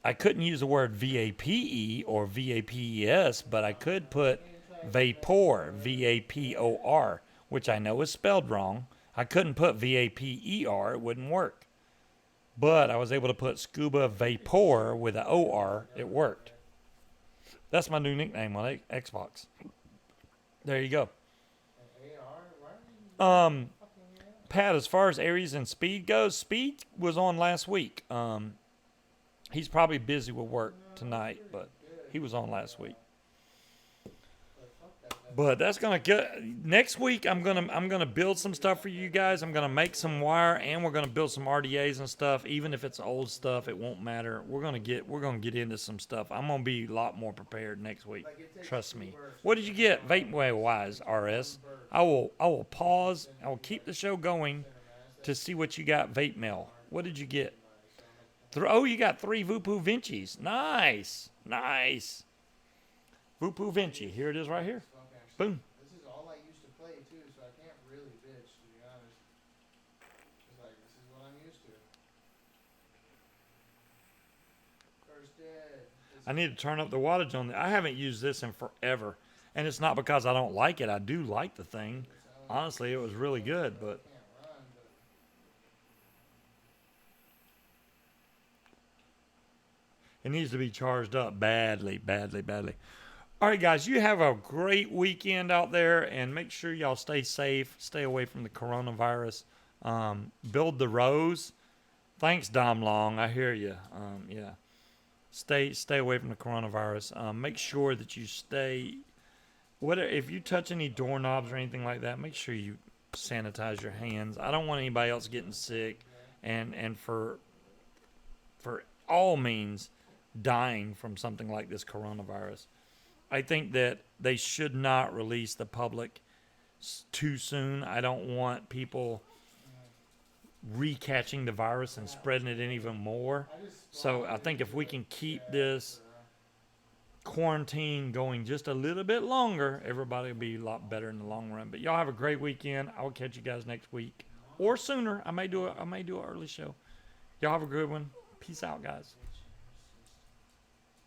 I couldn't use the word VAPE or VAPES, but I could put Vapor, VAPOR, which I know is spelled wrong. I couldn't put VAPER, it wouldn't work. But I was able to put Scuba Vapor with an OR, it worked. That's my new nickname on Xbox. There you go. Pat, as far as Aries and Speed goes, Speed was on last week. He's probably busy with work tonight, but he was on last week. But that's gonna get next week. I'm gonna build some stuff for you guys. I'm gonna make some wire, and we're gonna build some RDAs and stuff. Even if it's old stuff, it won't matter. We're gonna get into some stuff. I'm gonna be a lot more prepared next week. Trust me. What did you get, vape wise, RS? I will pause. I will keep the show going to see what you got. Vape mail. What did you get? Oh, you got 3 Vupu Vinci's. Nice. Vupu Vinci. Here it is right here. Boom. This is all I used to play too, so I can't really bitch, to be honest. It's like, this is what I'm used to. First dead. I need to turn up the wattage on I haven't used this in forever. And it's not because I don't like it. I do like the thing. Honestly, it was really good, but it needs to be charged up badly. All right, guys, you have a great weekend out there, and make sure y'all stay safe, stay away from the coronavirus. Build the rows. Thanks, Dom Long. I hear you. Yeah. Stay away from the coronavirus. Make sure that you stay. If you touch any doorknobs or anything like that, make sure you sanitize your hands. I don't want anybody else getting sick, and for all means, dying from something like this coronavirus. I think that they should not release the public too soon. I don't want people recatching the virus and spreading it in even more. So I think if we can keep this quarantine going just a little bit longer, everybody will be a lot better in the long run. But y'all have a great weekend. I will catch you guys next week or sooner. I may do an early show. Y'all have a good one. Peace out, guys.